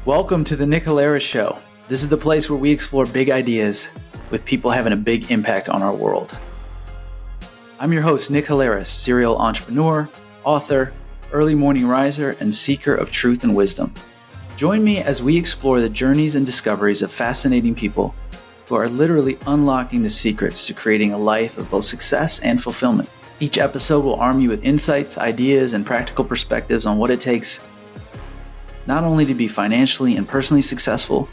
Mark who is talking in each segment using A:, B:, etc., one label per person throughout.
A: Welcome to the Nick Halaris Show. This is the place where we explore big ideas with people having a big impact on our world. I'm your host, Nick Halaris, serial entrepreneur, author, early morning riser, and seeker of truth and wisdom. Join me as we explore the journeys and discoveries of fascinating people who are literally unlocking the secrets to creating a life of both success and fulfillment. Each episode will arm you with insights, ideas, and practical perspectives on what it takes not only to be financially and personally successful,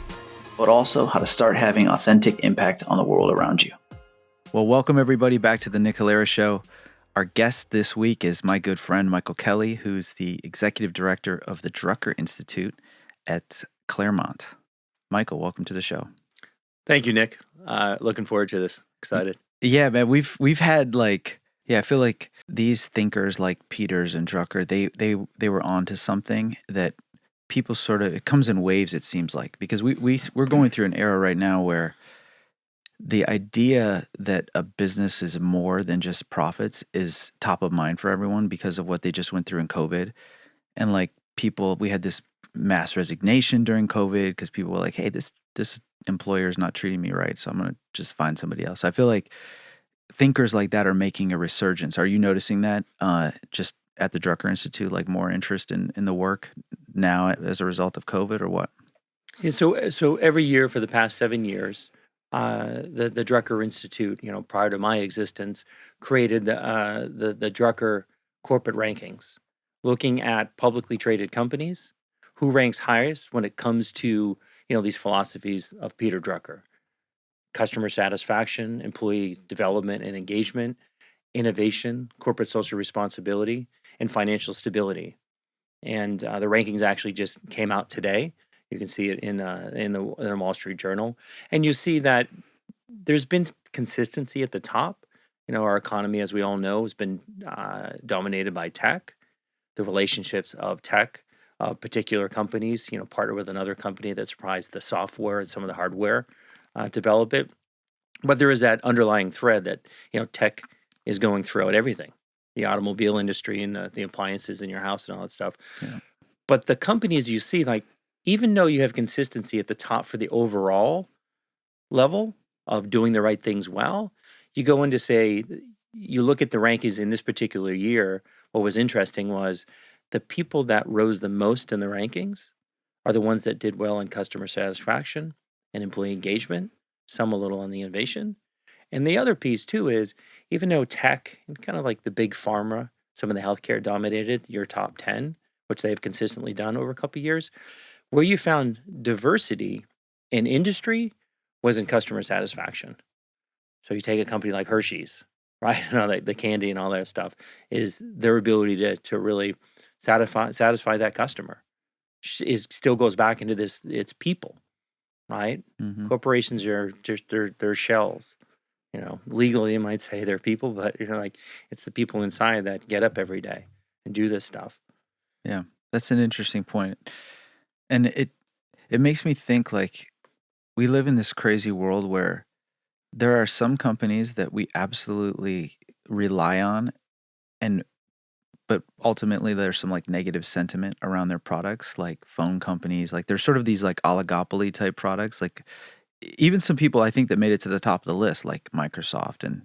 A: but also how to start having authentic impact on the world around you. Well, welcome everybody back to the Nick Halaris Show. Our guest this week is my good friend, Michael Kelly, who's the executive director of the Drucker Institute at Claremont. Michael, welcome to the show.
B: Thank you, Nick. Looking forward to this. Excited.
A: Yeah, man, we've had I feel like these thinkers like Peters and Drucker, they were onto something that people it comes in waves, it seems like, because we're going through an era right now where the idea that a business is more than just profits is top of mind for everyone because of what they just went through in COVID. And we had this mass resignation during COVID because people were like, hey, this employer is not treating me right, so I'm going to just find somebody else. I feel like thinkers like that are making a resurgence. Are you noticing that just at the Drucker Institute, like more interest in the work now as a result of COVID, or what?
B: Yeah, so every year for the past 7 years, the Drucker Institute, prior to my existence, created the Drucker corporate rankings, looking at publicly traded companies, who ranks highest when it comes to these philosophies of Peter Drucker: customer satisfaction, employee development and engagement, innovation, corporate social responsibility, and financial stability. And the rankings actually just came out today. You can see it in the Wall Street Journal, and you see that there's been consistency at the top. Our economy, as we all know, has been dominated by tech. The relationships of tech, particular companies, partner with another company that supplies the software and some of the hardware, develop it. But there is that underlying thread that tech is going throughout everything, the automobile industry and the appliances in your house and all that stuff.
A: Yeah.
B: But the companies you see, even though you have consistency at the top for the overall level of doing the right things well, you go into you look at the rankings in this particular year. What was interesting was the people that rose the most in the rankings are the ones that did well in customer satisfaction and employee engagement, some a little on the innovation. And the other piece too is, even though tech and kind of like the big pharma, some of the healthcare dominated your top 10, which they've consistently done over a couple of years, where you found diversity in industry was in customer satisfaction. So you take a company like Hershey's, right? The candy and all that stuff is their ability to really satisfy that customer. Still goes back into this, it's people, right?
A: Mm-hmm.
B: Corporations are just they're shells. Legally you might say they're people, but it's the people inside that get up every day and do this stuff.
A: Yeah, that's an interesting point. And it makes me think, we live in this crazy world where there are some companies that we absolutely rely on, but ultimately there's some negative sentiment around their products, like phone companies. There's sort of these oligopoly type products, even some people I think that made it to the top of the list, like Microsoft and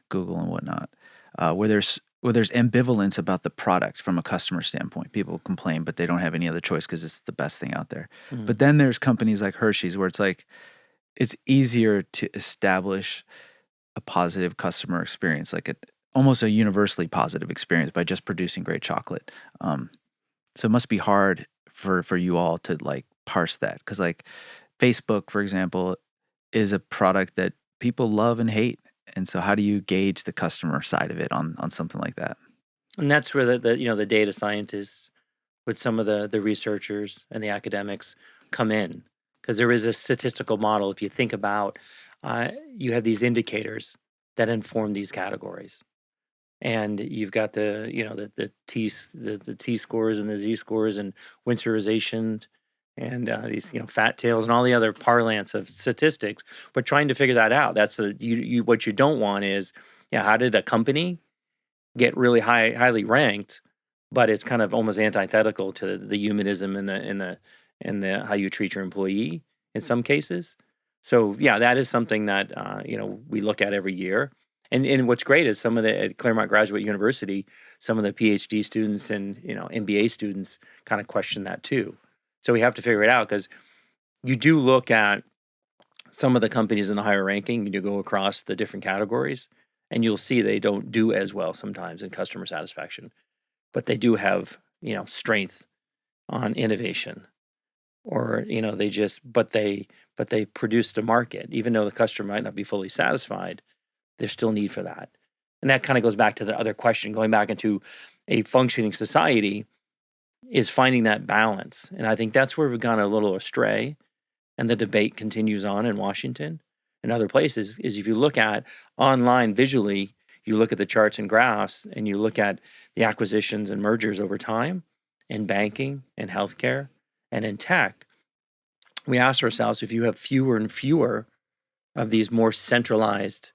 A: Google and whatnot, where there's ambivalence about the product from a customer standpoint. People complain, but they don't have any other choice because it's the best thing out there. Mm-hmm. But then there's companies like Hershey's where it's easier to establish a positive customer experience, almost a universally positive experience by just producing great chocolate. So it must be hard for you all to parse that, because Facebook, for example, is a product that people love and hate. And so how do you gauge the customer side of it on something like that?
B: And that's where the data scientists with some of the researchers and the academics come in, because there is a statistical model. If you think about, you have these indicators that inform these categories. And you've got the T scores and the Z scores and winterization and these fat tails and all the other parlance of statistics, but trying to figure that out. That's what you don't want is, how did a company get really highly ranked, but it's kind of almost antithetical to the humanism and and how you treat your employee in some cases. So yeah, that is something that we look at every year. And what's great is some of the at Claremont Graduate University, some of the PhD students and MBA students kind of question that too. So we have to figure it out because you do look at some of the companies in the higher ranking, you go across the different categories, and you'll see they don't do as well sometimes in customer satisfaction, but they do have strength on innovation, or they just but they produce the market even though the customer might not be fully satisfied. There's still need for that, and that kind of goes back to the other question, going back into a functioning society is finding that balance. And I think that's where we've gone a little astray, and the debate continues on in Washington and other places. Is if you look at online visually, you look at the charts and graphs, and you look at the acquisitions and mergers over time in banking and healthcare and in tech, we ask ourselves, if you have fewer and fewer of these more centralized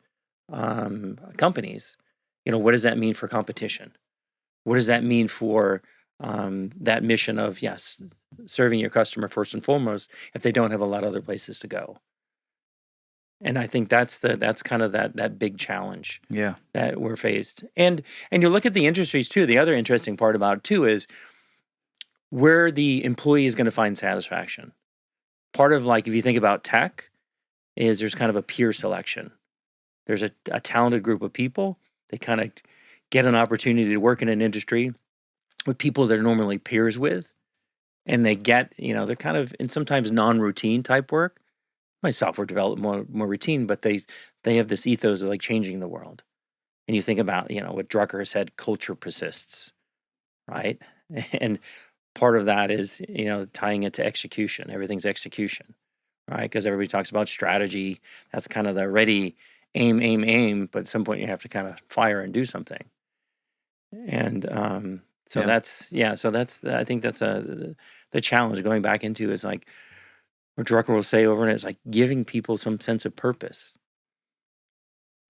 B: companies, what does that mean for competition? What does that mean for that mission of, yes, serving your customer first and foremost if they don't have a lot of other places to go? And I think that's kind of that big challenge
A: Yeah.
B: that we're faced. And you look at the industries too. The other interesting part about it too is where the employee is going to find satisfaction. Part of, like, if you think about tech, is there's kind of a peer selection. There's a talented group of people. They kind of get an opportunity to work in an industry with people they're normally peers with, and they get, they're kind of in sometimes non-routine type work. My software development more routine, but they have this ethos of like changing the world. And you think about, what Drucker has said, culture persists, right? And part of that is, tying it to execution. Everything's execution, right? Because everybody talks about strategy. That's kind of the ready, aim, aim, aim. But at some point you have to kind of fire and do something. And so
A: Yeah.
B: I think that's the challenge going back into is like what Drucker will say over and it's like giving people some sense of purpose.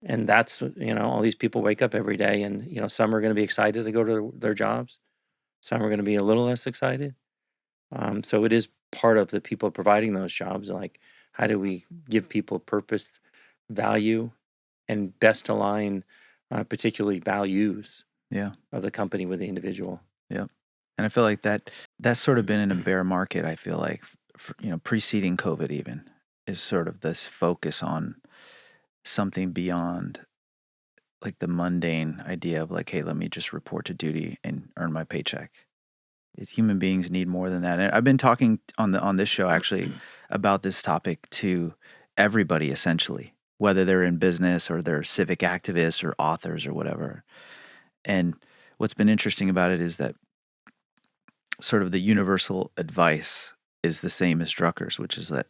B: And that's, all these people wake up every day and, some are going to be excited to go to their jobs. Some are going to be a little less excited. So it is part of the people providing those jobs. Like, how do we give people purpose, value, and best align, particularly values
A: Yeah.
B: of the company with the individual?
A: Yeah. And I feel like that's sort of been in a bear market. I feel like, preceding COVID even is sort of this focus on something beyond like the mundane idea of like, hey, let me just report to duty and earn my paycheck. Human beings need more than that. And I've been talking on this show actually about this topic to everybody essentially, whether they're in business or they're civic activists or authors or whatever. And what's been interesting about it is that sort of the universal advice is the same as Drucker's, which is that,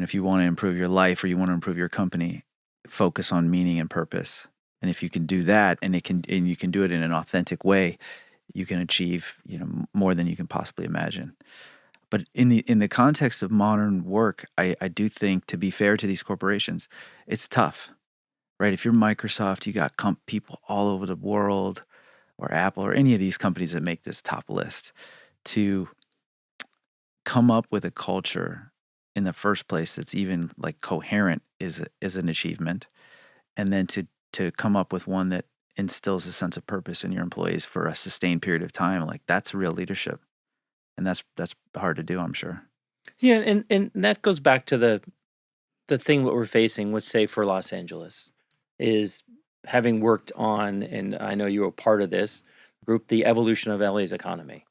A: if you want to improve your life or you want to improve your company, focus on meaning and purpose. And if you can do that and you can do it in an authentic way, you can achieve, more than you can possibly imagine. But in the context of modern work, I do think, to be fair to these corporations, it's tough, right? If you're Microsoft, you got people all over the world, or Apple, or any of these companies that make this top list, to come up with a culture in the first place that's even like coherent is an achievement, and then to come up with one that instills a sense of purpose in your employees for a sustained period of time, like that's real leadership, and that's hard to do, I'm sure.
B: Yeah, and that goes back to the thing what we're facing, let's say for Los Angeles, is having worked on, and I know you were part of this group, the evolution of LA's economy.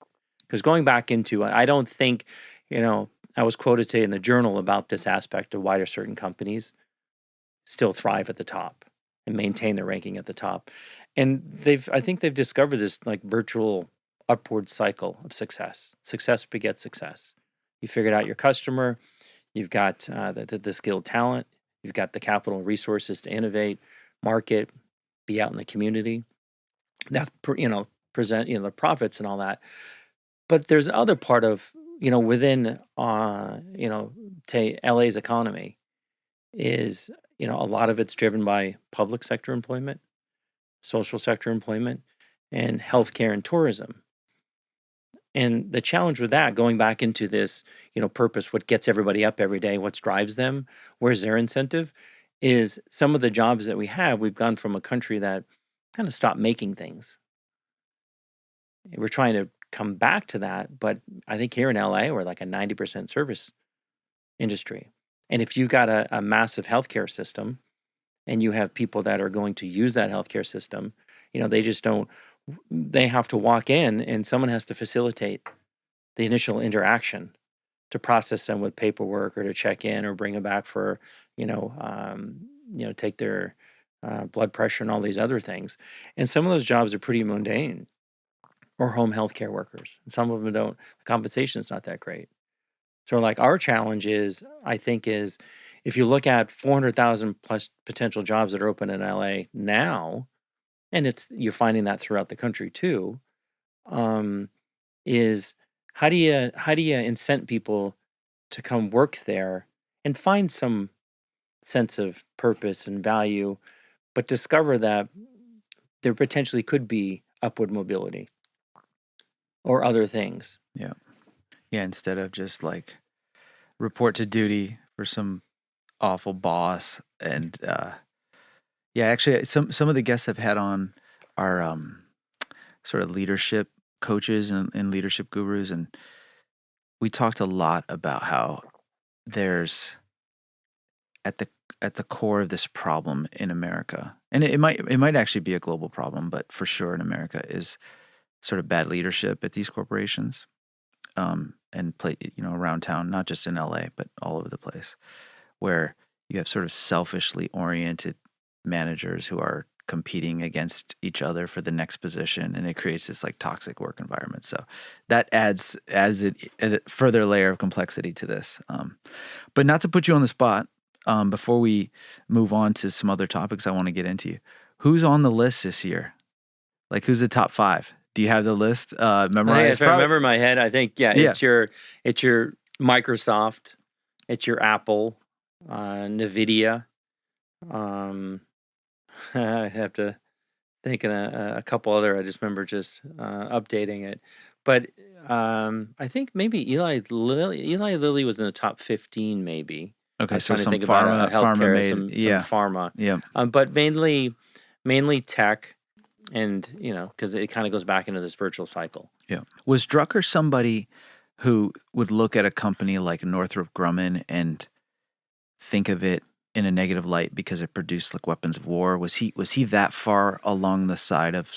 B: Because going back into, I don't think, I was quoted today in the journal about this aspect of why do certain companies still thrive at the top and maintain their ranking at the top. And I think they've discovered this like virtual upward cycle of success. Success begets success. You figured out your customer, you've got the skilled talent, you've got the capital resources to innovate, market, be out in the community. That present the profits and all that. But there's other part of within LA's economy is a lot of it's driven by public sector employment, social sector employment, and healthcare and tourism. And the challenge with that, going back into this, purpose, what gets everybody up every day, what drives them, where's their incentive, is some of the jobs that we have, we've gone from a country that kind of stopped making things. We're trying to come back to that, but I think here in LA, we're like a 90% service industry. And if you got a massive healthcare system and you have people that are going to use that healthcare system, they just don't, they have to walk in and someone has to facilitate the initial interaction to process them with paperwork or to check in or bring them back for, take their blood pressure and all these other things. And some of those jobs are pretty mundane or home healthcare workers. And some of them don't, the compensation is not that great. So like our challenge is, I think is if you look at 400,000 plus potential jobs that are open in LA now, and you're finding that throughout the country too, um, is how do you incent people to come work there and find some sense of purpose and value, but discover that there potentially could be upward mobility or other things.
A: Yeah. Yeah, instead of just like report to duty for some awful boss. And yeah, actually some of the guests I've had on are sort of leadership coaches and leadership gurus, and we talked a lot about how there's at the core of this problem in America, and it might actually be a global problem, but for sure in America is sort of bad leadership at these corporations, and around town, not just in LA, but all over the place, where you have sort of selfishly oriented managers who are competing against each other for the next position, and it creates this like toxic work environment. So that adds a further layer of complexity to this. But not to put you on the spot, before we move on to some other topics I want to get into, who's on the list this year? Like, who's the top 5? Do you have the list
B: I think
A: memorized?
B: if I remember in my head, I think
A: Yeah.
B: it's your Microsoft, it's your Apple, Nvidia. Um, I have to think of a couple other. I just remember just updating it, but I think maybe Eli Lilly was in the top 15. Maybe I
A: Okay,
B: was
A: so
B: trying to
A: some
B: think about a
A: pharma
B: healthcare,
A: made,
B: some
A: yeah,
B: pharma,
A: yeah,
B: but mainly tech, and because it kind of goes back into this virtual cycle.
A: yeah. Was Drucker somebody who would look at a company like Northrop Grumman and think of it in a negative light because it produced like weapons of war? Was he that far along the side of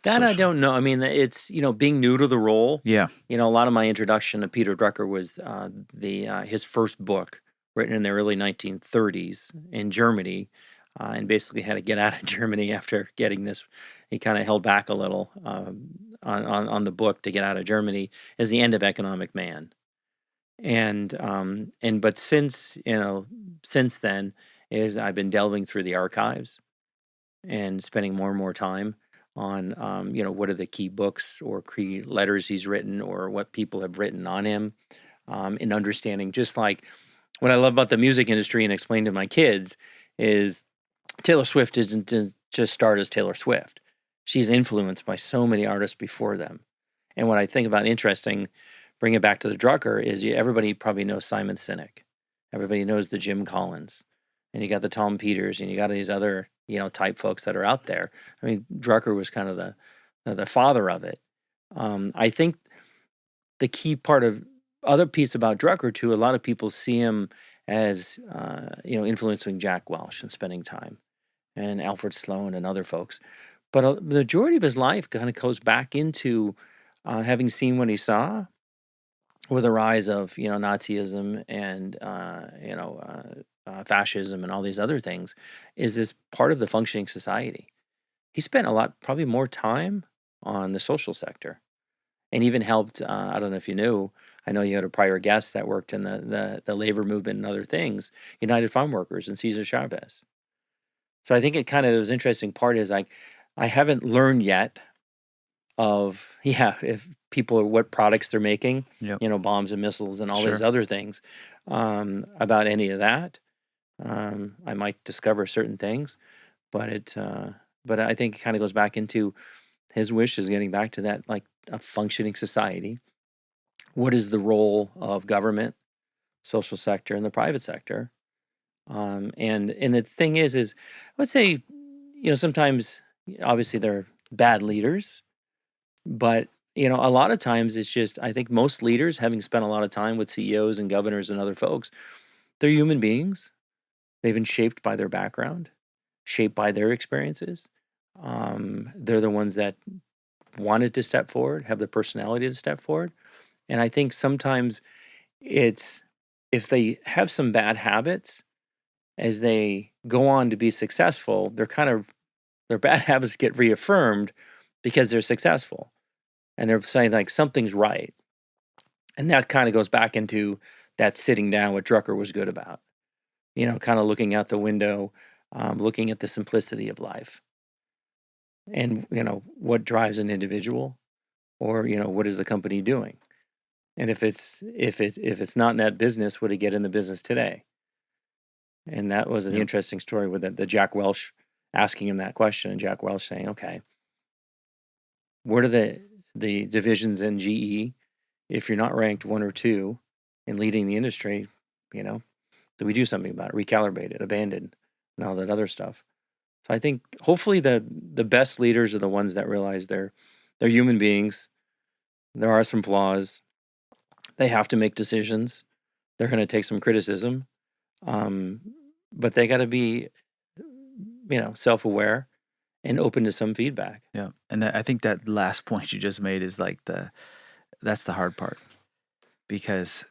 B: That I don't know. I mean, it's being new to the role.
A: Yeah,
B: A lot of my introduction to Peter Drucker was the his first book written in the early 1930s in Germany, and basically had to get out of Germany after getting this. He kind of held back a little on the book to get out of Germany. Is the end of Economic Man, and but since then is I've been delving through the archives and spending more and more time on what are the key books or key letters he's written or what people have written on him, in understanding. Just like what I love about the music industry and explain to my kids is Taylor Swift didn't just start as Taylor Swift. She's influenced by so many artists before them. And what I think about interesting, bring it back to the Drucker, is everybody probably knows Simon Sinek. Everybody knows the Jim Collins. And you got the Tom Peters and you got these other, type folks that are out there. I mean, Drucker was kind of the father of it. I think the key part of other piece about Drucker too, a lot of people see him as influencing Jack Welch and spending time, and Alfred Sloan and other folks. But the majority of his life kind of goes back into having seen what he saw with the rise of Nazism and fascism and all these other things. Is this part of the functioning society? He spent a lot, probably more time on the social sector, and even helped. I don't know if you knew. I know you had a prior guest that worked in the labor movement and other things. United Farm Workers and Cesar Chavez. So I think it kind of was interesting part is like I haven't learned yet of if people what products they're making,
A: yep,
B: bombs and missiles and all these
A: sure.
B: other things, about any of that. I might discover certain things, but but I think it kind of goes back into His wish is getting back to that, like a functioning society. What is the role of government, social sector, and the private sector? And the thing is I would say, sometimes obviously they're bad leaders, but a lot of times it's just I think most leaders, having spent a lot of time with CEOs and governors and other folks, they're human beings. They've been shaped by their background, shaped by their experiences. They're the ones that wanted to step forward, have the personality to step forward. And I think sometimes it's if they have some bad habits as they go on to be successful, their bad habits get reaffirmed because they're successful. And they're saying like something's right. And that kind of goes back into that sitting down what Drucker was good about. Kind of looking out the window, looking at the simplicity of life. And what drives an individual, or what is the company doing? And if it's not in that business, would it get in the business today? And that was an
A: Yep.
B: interesting story with the Jack Welch asking him that question, and Jack Welch saying, "Okay, what are the divisions in GE? If you're not ranked one or two in leading the industry, do we do something about it? Recalibrate it, abandon, and all that other stuff." So I think hopefully the best leaders are the ones that realize they're human beings. There are some flaws. They have to make decisions. They're going to take some criticism, um, but they got to be, self-aware and open to some feedback.
A: Yeah, and I think that last point you just made is like that's the hard part, because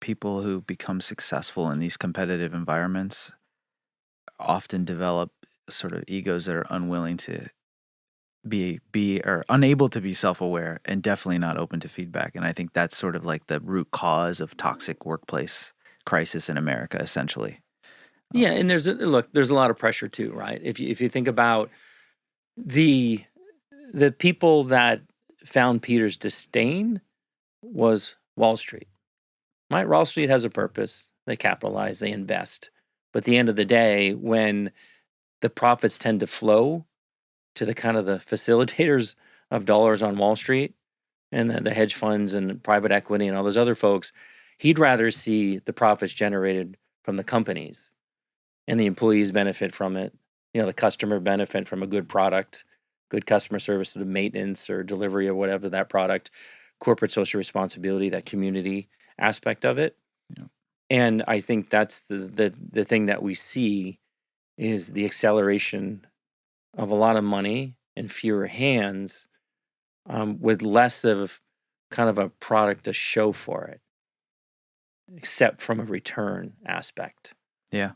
A: people who become successful in these competitive environments often develop sort of egos that are unwilling to be or unable to be self-aware, and definitely not open to feedback. And I think that's sort of like the root cause of toxic workplace crisis in America, essentially.
B: Yeah, and there's a lot of pressure too, right? If you think about the the people that found Peter's disdain was Wall Street. Right? Wall Street has a purpose. They capitalize, they invest. But at the end of the day, when the profits tend to flow to the kind of the facilitators of dollars on Wall Street and the hedge funds and private equity and all those other folks, he'd rather see the profits generated from the companies and the employees benefit from it. The customer benefit from a good product, good customer service to the maintenance or delivery of whatever that product, corporate social responsibility, that community aspect of it.
A: Yeah.
B: And I think that's the thing that we see is the acceleration of a lot of money and fewer hands, with less of kind of a product to show for it, except from a return aspect,
A: Yeah.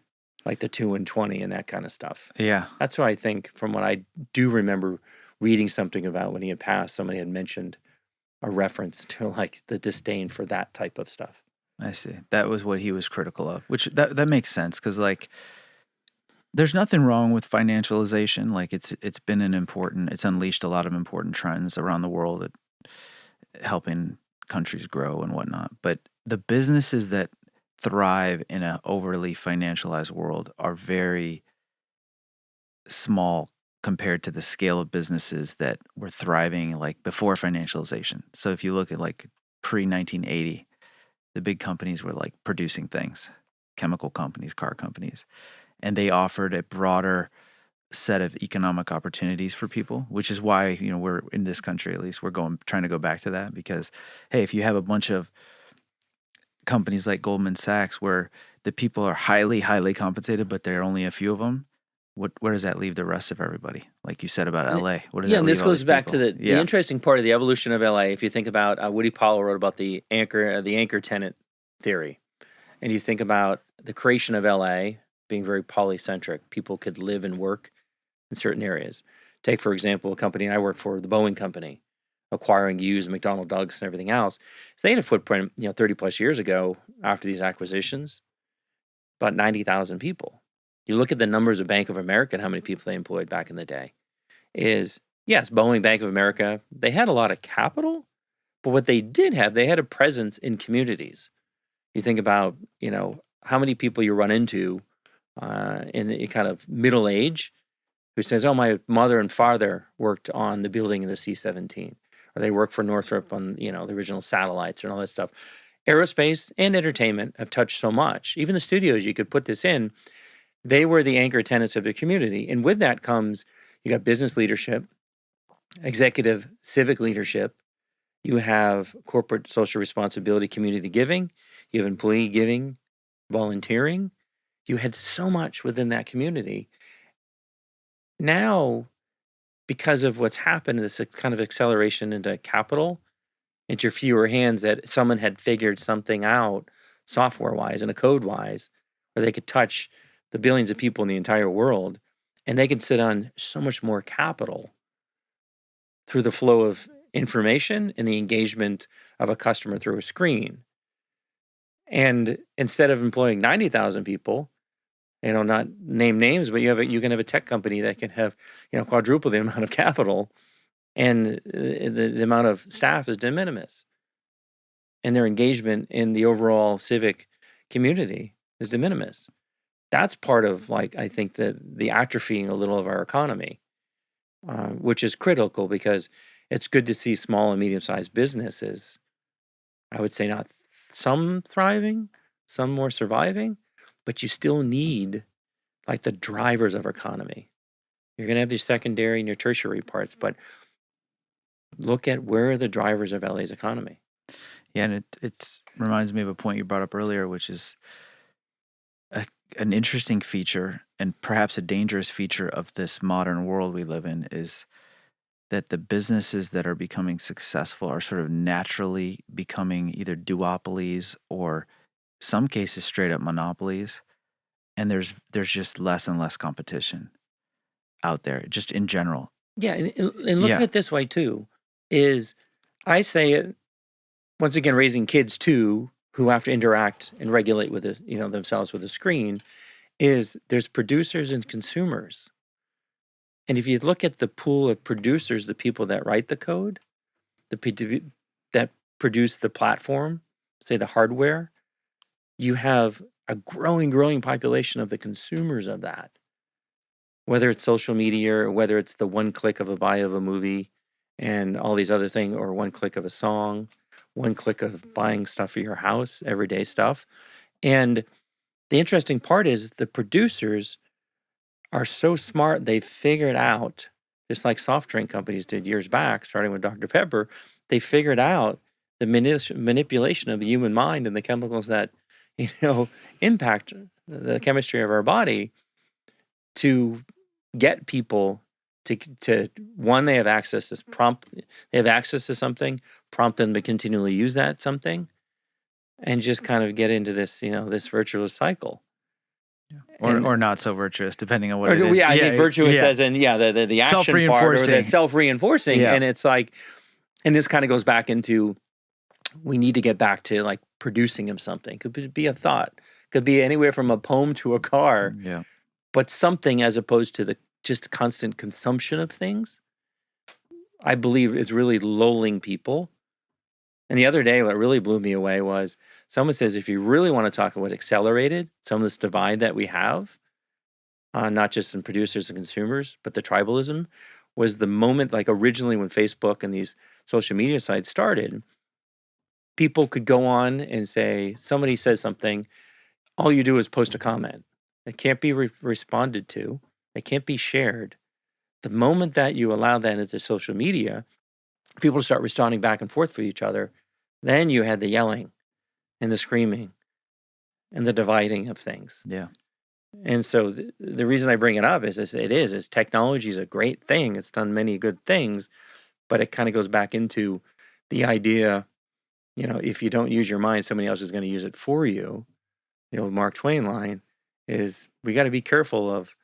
B: like the 2 and 20 and that kind of stuff.
A: Yeah.
B: That's what I think from what I do remember reading something about when he had passed, somebody had mentioned a reference to like the disdain for that type of stuff.
A: I see. That was what he was critical of, which that makes sense, because like there's nothing wrong with financialization. Like it's unleashed a lot of important trends around the world at helping countries grow and whatnot. But the businesses that thrive in an overly financialized world are very small compared to the scale of businesses that were thriving like before financialization. So if you look at like pre 1980, the big companies were like producing things, chemical companies, car companies, and they offered a broader set of economic opportunities for people, which is why, we're in this country, at least trying to go back to that, because hey, if you have a bunch of companies like Goldman Sachs where the people are highly, highly compensated, but there are only a few of them, where does that leave the rest of everybody? Like you said about
B: And
A: LA, where does
B: yeah,
A: that
B: and
A: leave
B: this
A: all
B: goes
A: these
B: back to
A: people?
B: the
A: Yeah.
B: interesting part of the evolution of LA. If you think about Woody Powell wrote about the anchor tenant theory, and you think about the creation of LA being very polycentric, people could live and work in certain areas. Take for example a company I work for, the Boeing company, acquiring used McDonnell Douglas and everything else. So they had a footprint, 30 plus years ago after these acquisitions, about 90,000 people. You look at the numbers of Bank of America and how many people they employed back in the day. Is yes, Boeing, Bank of America, they had a lot of capital, but what they did have, they had a presence in communities. You think about, how many people you run into in the kind of middle age who says, "Oh, my mother and father worked on the building of the C-17, or they worked for Northrop on the original satellites and all that stuff." Aerospace and entertainment have touched so much. Even the studios you could put this in, they were the anchor tenants of the community, and with that comes you got business leadership, executive civic leadership. You have corporate social responsibility, community giving. You have employee giving, volunteering. You had so much within that community. Now, because of what's happened, this kind of acceleration into capital, into fewer hands, that someone had figured something out software wise and a code wise, where they could touch the billions of people in the entire world, and they could sit on so much more capital through the flow of information and the engagement of a customer through a screen. And instead of employing 90,000 people, not name names, but you can have a tech company that can have, quadruple the amount of capital, and the amount of staff is de minimis, and their engagement in the overall civic community is de minimis. That's part of, like, I think that the atrophying a little of our economy, which is critical because it's good to see small and medium-sized businesses, I would say not some thriving, some more surviving, but you still need like the drivers of our economy. You're going to have your secondary and your tertiary parts, but look at where are the drivers of LA's economy.
A: Yeah, and it reminds me of a point you brought up earlier, which is an interesting feature and perhaps a dangerous feature of this modern world we live in is that the businesses that are becoming successful are sort of naturally becoming either duopolies or some cases straight up monopolies, and there's just less and less competition out there just in general.
B: Yeah, and look at
A: Yeah.
B: it this way too, is I say it once again, raising kids too, who have to interact and regulate with themselves with a screen, is there's producers and consumers. And if you look at the pool of producers, the people that write the code, that produce the platform, say the hardware, you have a growing population of the consumers of that. Whether it's social media or whether it's the one click of a buy of a movie and all these other things, or one click of a song, one click of buying stuff for your house, everyday stuff. And the interesting part is the producers are so smart, they figured out, just like soft drink companies did years back, starting with Dr. Pepper, they figured out the manipulation of the human mind and the chemicals that, impact the chemistry of our body to get people to one, they have access to something, prompt them to continually use that something, and just kind of get into this, this virtuous cycle.
A: Or not so virtuous, depending on what
B: Or
A: it is.
B: yeah, I mean virtuous
A: yeah.
B: as in the action part or the self-reinforcing.
A: Yeah.
B: And it's like, and this kind of goes back into, we need to get back to like producing of something. Could be a thought, could be anywhere from a poem to a car,
A: Yeah.
B: but something as opposed to the just constant consumption of things, I believe is really lulling people. And the other day, what really blew me away was someone says, if you really want to talk about what accelerated some of this divide that we have, not just in producers and consumers, but the tribalism, was the moment, like originally when Facebook and these social media sites started, people could go on and say, somebody says something, all you do is post a comment. It can't be responded to. It can't be shared. The moment that you allow that into social media, people start responding back and forth with each other. Then you had the yelling and the screaming and the dividing of things.
A: Yeah.
B: And so the reason I bring it up is technology is a great thing. It's done many good things, but it kind of goes back into the idea, if you don't use your mind, somebody else is going to use it for you. The old Mark Twain line is, we got to be careful of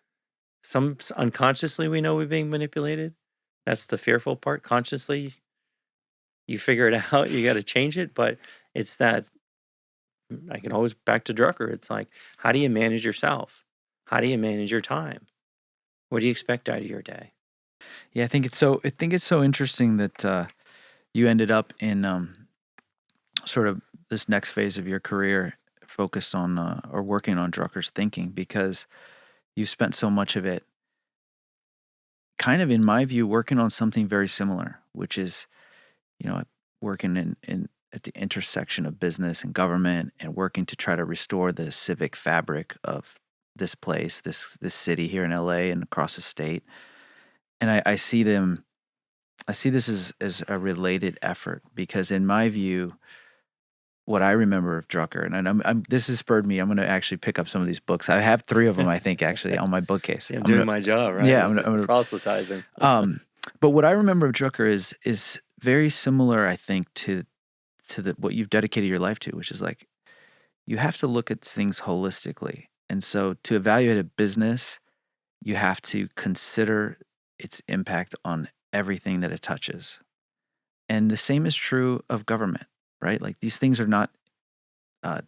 B: some unconsciously we know we're being manipulated. That's the fearful part. Consciously, you figure it out, you got to change it. But it's that, I can always back to Drucker. It's like, how do you manage yourself? How do you manage your time? What do you expect out of your day?
A: Yeah, I think it's so interesting that you ended up in sort of this next phase of your career focused on or working on Drucker's thinking, because you spent so much of it kind of, in my view, working on something very similar, which is, working in at the intersection of business and government and working to try to restore the civic fabric of this place, this city here in LA and across the state. And I see this as a related effort because in my view, what I remember of Drucker, and this has spurred me. I'm going to actually pick up some of these books. I have 3 of them, I think, actually on my bookcase.
B: I'm
A: I'm
B: doing
A: gonna,
B: my job, right?
A: yeah,
B: Is
A: I'm gonna,
B: proselytizing.
A: but what I remember of Drucker is very similar, I think, to what you've dedicated your life to, which is like you have to look at things holistically. And so to evaluate a business, you have to consider its impact on everything that it touches. And the same is true of government, right? Like these things are not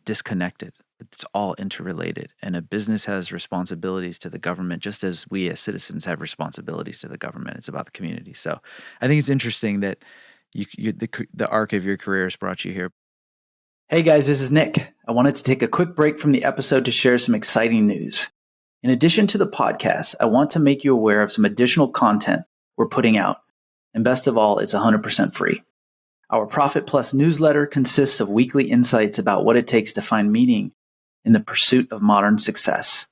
A: disconnected. It's all interrelated. And a business has responsibilities to the government, just as we as citizens have responsibilities to the government. It's about the community. So I think it's interesting that the arc of your career has brought you here.
C: Hey guys, this is Nick. I wanted to take a quick break from the episode to share some exciting news. In addition to the podcast, I want to make you aware of some additional content we're putting out. And best of all, it's 100% free. Our Profit Plus newsletter consists of weekly insights about what it takes to find meaning in the pursuit of modern success.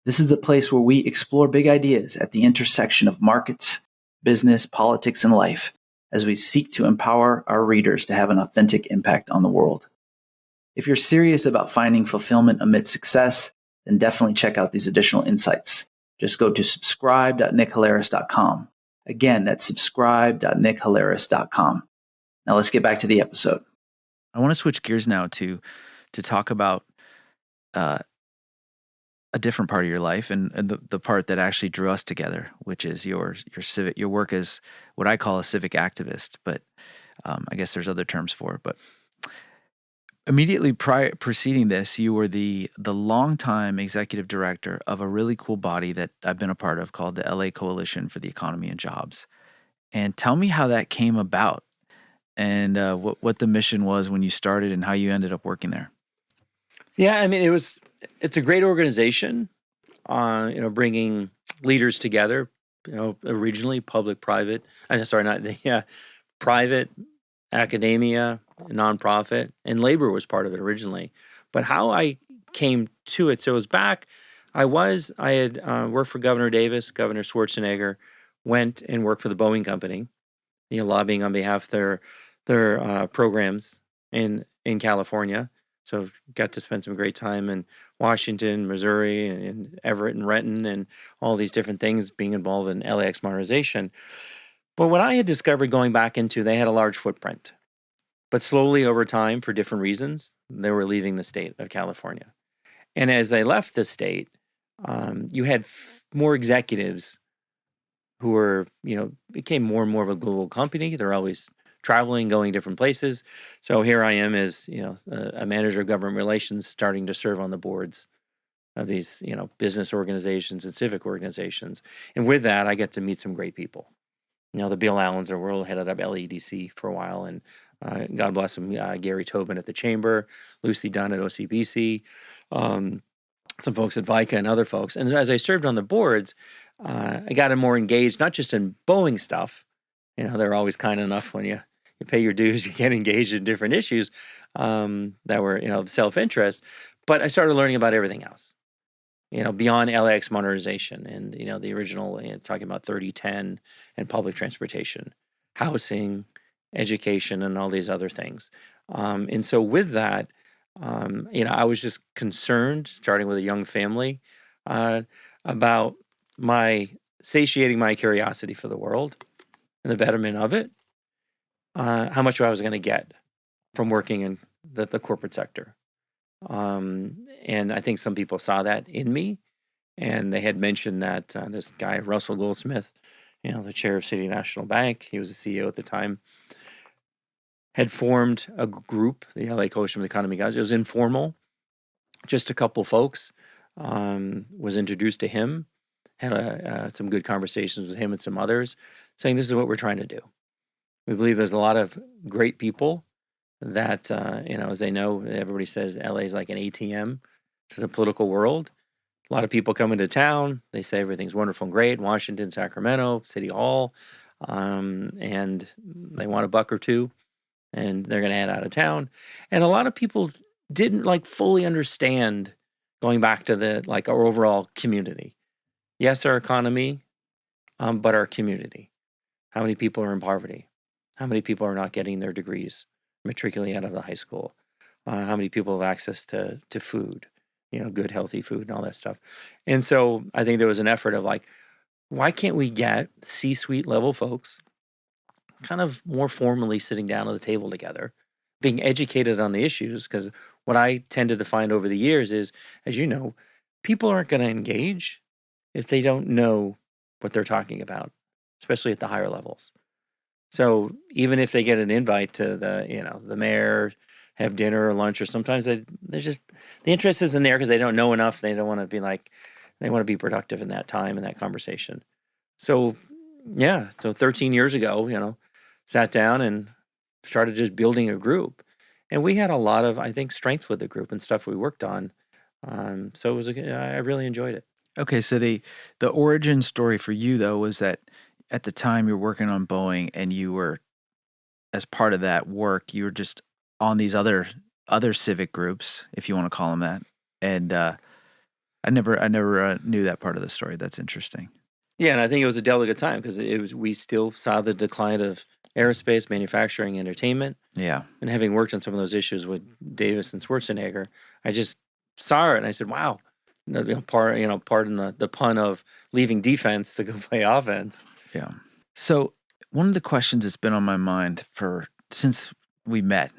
C: This is the place where we explore big ideas at the intersection of markets, business, politics, and life as we seek to empower our readers to have an authentic impact on the world. If you're serious about finding fulfillment amid success, then definitely check out these additional insights. Just go to subscribe.nickhalaris.com. Again, that's subscribe.nickhalaris.com. Now let's get back to the episode.
A: I want to switch gears now to talk about a different part of your life and the part that actually drew us together, which is your work as what I call a civic activist, but I guess there's other terms for it. But immediately preceding this, you were the longtime executive director of a really cool body that I've been a part of called the LA Coalition for the Economy and Jobs. And tell me how that came about and what the mission was when you started and how you ended up working there.
B: Yeah, I mean, it's a great organization, bringing leaders together, originally public, private, private, academia, nonprofit, and labor was part of it originally. But how I came to it, so it was back, I had worked for Governor Davis, Governor Schwarzenegger, went and worked for the Boeing Company, lobbying on behalf of their programs in California. So got to spend some great time in Washington, Missouri, and Everett and Renton, and all these different things, being involved in LAX modernization. But what I had discovered going back into, they had a large footprint. But slowly over time, for different reasons, they were leaving the state of California. And as they left the state, you had more executives who were, became more and more of a global company. They're always traveling, going different places. So here I am as, a manager of government relations, starting to serve on the boards of these, business organizations and civic organizations. And with that, I get to meet some great people. The Bill Allens of the world headed up LEDC for a while, and God bless him, Gary Tobin at the Chamber, Lucy Dunn at OCBC, some folks at VICA and other folks. And as I served on the boards, I got more engaged, not just in Boeing stuff. They're always kind enough when you pay your dues, you get engaged in different issues that were, self-interest. But I started learning about everything else, beyond LAX modernization and, the original, talking about 3010 and public transportation, housing, education, and all these other things. And so with that, I was just concerned, starting with a young family, about satiating my curiosity for the world and the betterment of it, how much I was going to get from working in the corporate sector. And I think some people saw that in me, and they had mentioned that this guy, Russell Goldsmith, the chair of City National Bank, he was the CEO at the time, had formed a group, the LA Coalition for the Economy guys. It was informal, just a couple folks. Was introduced to him, had some good conversations with him and some others, saying this is what we're trying to do. We believe there's a lot of great people that, as they know, everybody says LA is like an ATM to the political world. A lot of people come into town. They say everything's wonderful and great. Washington, Sacramento, City Hall, and they want a buck or two, and they're going to head out of town. And a lot of people didn't like fully understand going back to the like our overall community. Yes, our economy, but our community. How many people are in poverty? How many people are not getting their degrees, matriculating out of the high school? How many people have access to food, good, healthy food and all that stuff? And so I think there was an effort of like, why can't we get C-suite level folks kind of more formally sitting down at the table together, being educated on the issues? Because what I tended to find over the years is, as you know, people aren't going to engage if they don't know what they're talking about, especially at the higher levels. So even if they get an invite to the mayor, have dinner or lunch, or sometimes they're just, the interest isn't there because they don't know enough. They don't want to be like, they want to be productive in that time, in that conversation. So yeah, so 13 years ago, sat down and started just building a group. And we had a lot of, I think, strength with the group and stuff we worked on. So it was, I really enjoyed it.
A: Okay, so the origin story for you though was that at the time you're working on Boeing, and you were, as part of that work, you were just on these other civic groups, if you want to call them that. And I never knew that part of the story. That's interesting.
B: Yeah, and I think it was a delicate time because we still saw the decline of aerospace, manufacturing, entertainment.
A: Yeah.
B: And having worked on some of those issues with Davis and Schwarzenegger, I just saw it and I said, "Wow!" Pardon the pun of leaving defense to go play offense.
A: Yeah. So one of the questions that's been on my mind since we met,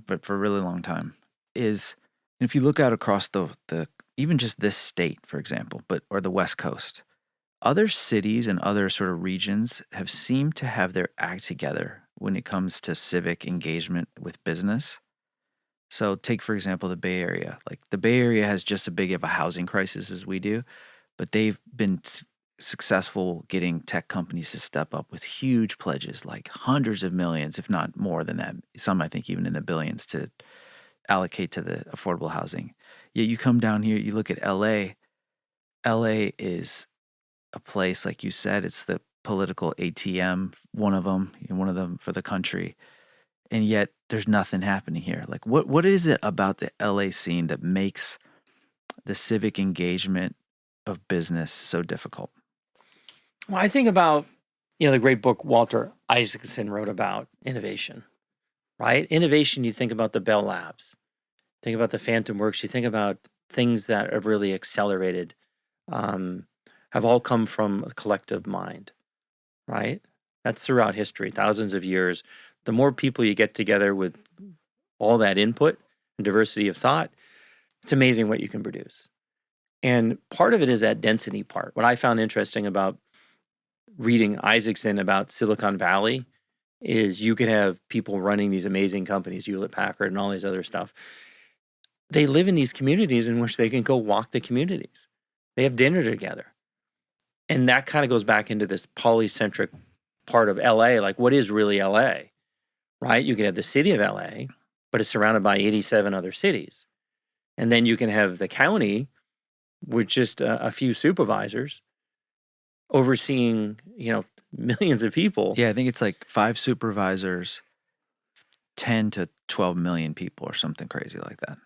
A: but for a really long time, is if you look out across the even just this state, for example, or the West Coast, other cities and other sort of regions have seemed to have their act together when it comes to civic engagement with business. So take, for example, the Bay Area. Like the Bay Area has just as big of a housing crisis as we do, but they've been successful getting tech companies to step up with huge pledges, like hundreds of millions, if not more than that. Some, I think, even in the billions to allocate to the affordable housing. Yet you come down here, you look at LA. LA is a place, like you said, it's the political ATM, one of them for the country. And yet there's nothing happening here. Like what is it about the LA scene that makes the civic engagement of business so difficult?
B: Well, I think about, the great book Walter Isaacson wrote about innovation, right? Innovation, you think about the Bell Labs, think about the Phantom Works, you think about things that have really accelerated, have all come from a collective mind, right? That's throughout history, thousands of years. The more people you get together with all that input and diversity of thought, it's amazing what you can produce. And part of it is that density part. What I found interesting about reading Isaacson about Silicon Valley is you could have people running these amazing companies, Hewlett-Packard and all these other stuff. They live in these communities in which they can go walk the communities. They have dinner together. And that kind of goes back into this polycentric part of LA. Like, what is really LA, right? You can have the city of LA, but it's surrounded by 87 other cities. And then you can have the county with just a few supervisors overseeing, millions of people.
A: Yeah, I think it's like 5 supervisors, 10 to 12 million people or something crazy like that.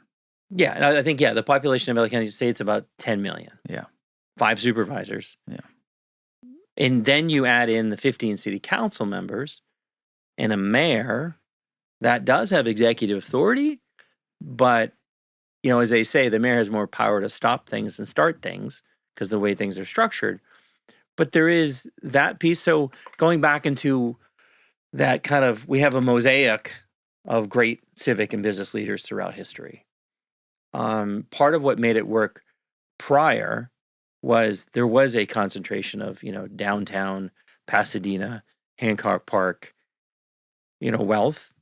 B: Yeah, and I think, the population of LA County State's about 10 million.
A: Yeah.
B: 5 supervisors.
A: Yeah.
B: And then you add in the 15 city council members and a mayor that does have executive authority, but, as they say, the mayor has more power to stop things than start things because the way things are structured. But there is that piece. So going back into that kind of, we have a mosaic of great civic and business leaders throughout history. Part of what made it work prior was there was a concentration of, downtown Pasadena, Hancock Park, wealth,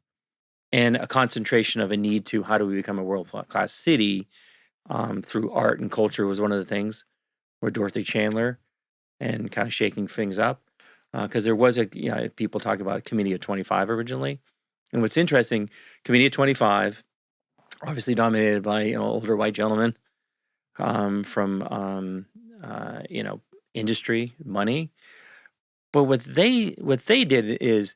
B: and a concentration of a need to, how do we become a world-class city through art and culture was one of the things where Dorothy Chandler and kind of shaking things up. Because there was people talk about a Committee of 25 originally. And what's interesting, Committee of 25, obviously dominated by, older white gentlemen from industry, money. But what they did is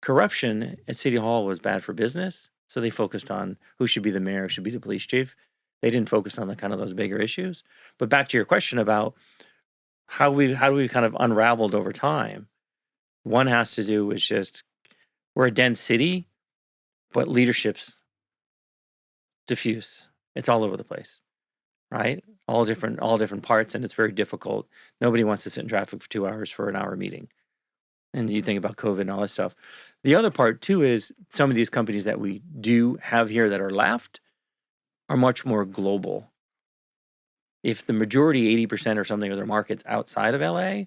B: corruption at City Hall was bad for business. So they focused on who should be the mayor, who should be the police chief. They didn't focus on the kind of those bigger issues. But back to your question about how do we kind of unraveled over time. One has to do with just we're a dense city, but leadership's diffuse. It's all over the place, right? All different parts, and it's very difficult. Nobody wants to sit in traffic for 2 hours for an hour meeting. And you think about COVID and all that stuff. The other part too is some of these companies that we do have here that are left are much more global. If the majority, 80% or something of their market's outside of LA,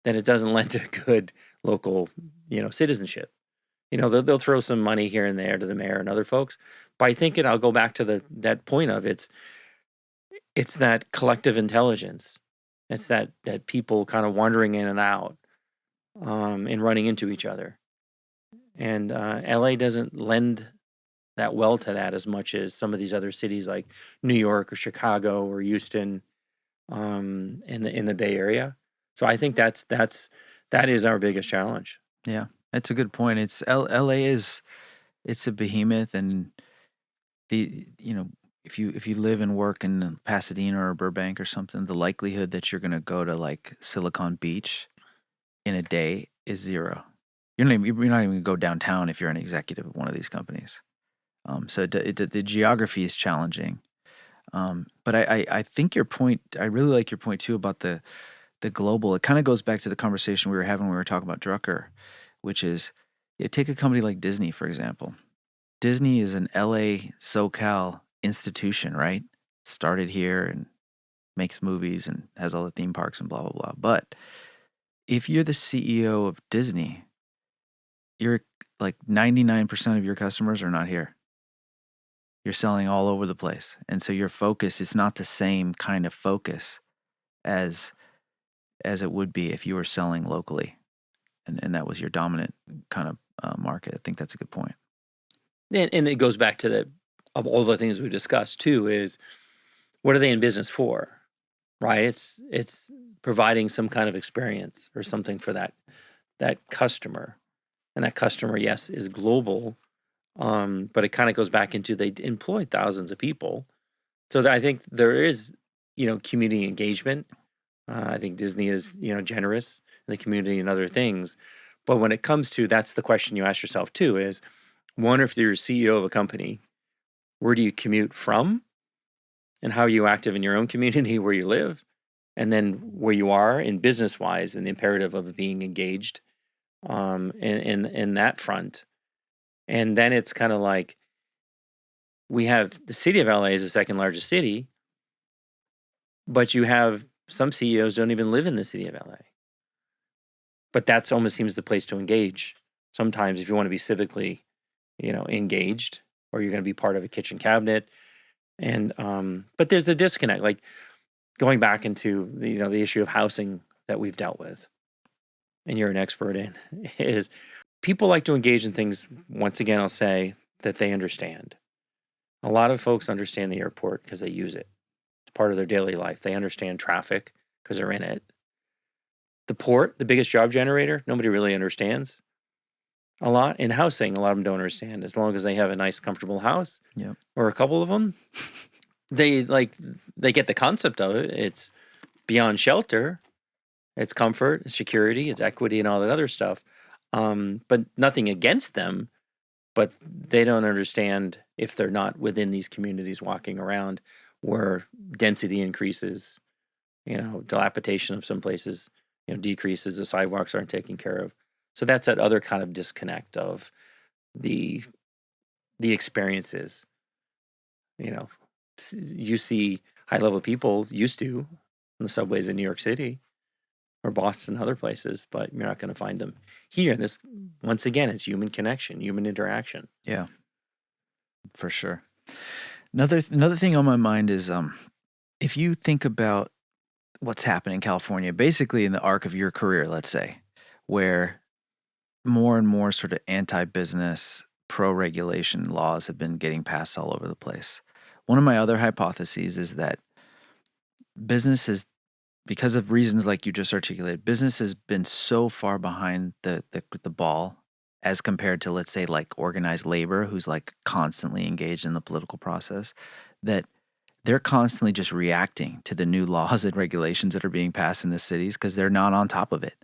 B: then it doesn't lend to good local, citizenship. They'll throw some money here and there to the mayor and other folks. But I think I'll go back to that point of it's that collective intelligence. It's that people kind of wandering in and out, and running into each other. And LA doesn't lend that well to that as much as some of these other cities like New York or Chicago or Houston, in the Bay Area. So I think that is our biggest challenge.
A: Yeah, that's a good point. LA it's a behemoth, and if you live and work in Pasadena or Burbank or something, the likelihood that you're gonna go to like Silicon Beach in a day is zero. You're not even gonna go downtown if you're an executive of one of these companies. So the geography is challenging. But I think your point. I really like your point too about the global. It kind of goes back to the conversation we were having when we were talking about Drucker, which is take a company like Disney, for example. Disney is an LA SoCal institution, right? Started here and makes movies and has all the theme parks and blah blah blah. But if you're the CEO of Disney, you're like 99% of your customers are not here. You're selling all over the place. And so your focus is not the same kind of focus as it would be if you were selling locally and that was your dominant kind of market. I think that's a good point.
B: And it goes back to of all the things we discussed too is what are they in business for, right? It's providing some kind of experience or something for that customer, and that customer, yes, is global, but it kind of goes back into they employ thousands of people, so I think there is community engagement. I think Disney is generous in the community and other things, but when it comes to that's the question you ask yourself too is one, if you're CEO of a company, where do you commute from? And how are you active in your own community where you live? And then where you are in business wise and the imperative of being engaged, in that front. And then it's kind of like we have the city of LA is the second largest city, but you have some CEOs don't even live in the city of LA. But that's almost seems the place to engage. Sometimes if you want to be civically engaged, or you're going to be part of a kitchen cabinet. And but there's a disconnect, like going back into the issue of housing that we've dealt with, and you're an expert in, is people like to engage in things. Once again, I'll say that they understand. A lot of folks understand the airport because they use it. It's part of their daily life. They understand traffic because they're in it. The port, the biggest job generator, nobody really understands. A lot in housing, a lot of them don't understand. As long as they have a nice, comfortable house,
A: Yep.
B: or a couple of them, they get the concept of it. It's beyond shelter, it's comfort, it's security, it's equity, and all that other stuff. But nothing against them, but they don't understand if they're not within these communities walking around where density increases, dilapidation of some places, decreases, the sidewalks aren't taken care of. So that's that other kind of disconnect of the experiences. You see high level people used to on the subways in New York City or Boston and other places, but you're not going to find them here. And this, once again, it's human connection, human interaction.
A: Yeah, for sure. Another thing on my mind is if you think about what's happened in California, basically in the arc of your career, let's say, where more and more sort of anti-business, pro-regulation laws have been getting passed all over the place. One of my other hypotheses is that business has, because of reasons like you just articulated, business has been so far behind the ball as compared to, let's say, like organized labor, who's like constantly engaged in the political process, that they're constantly just reacting to the new laws and regulations that are being passed in the cities because they're not on top of it.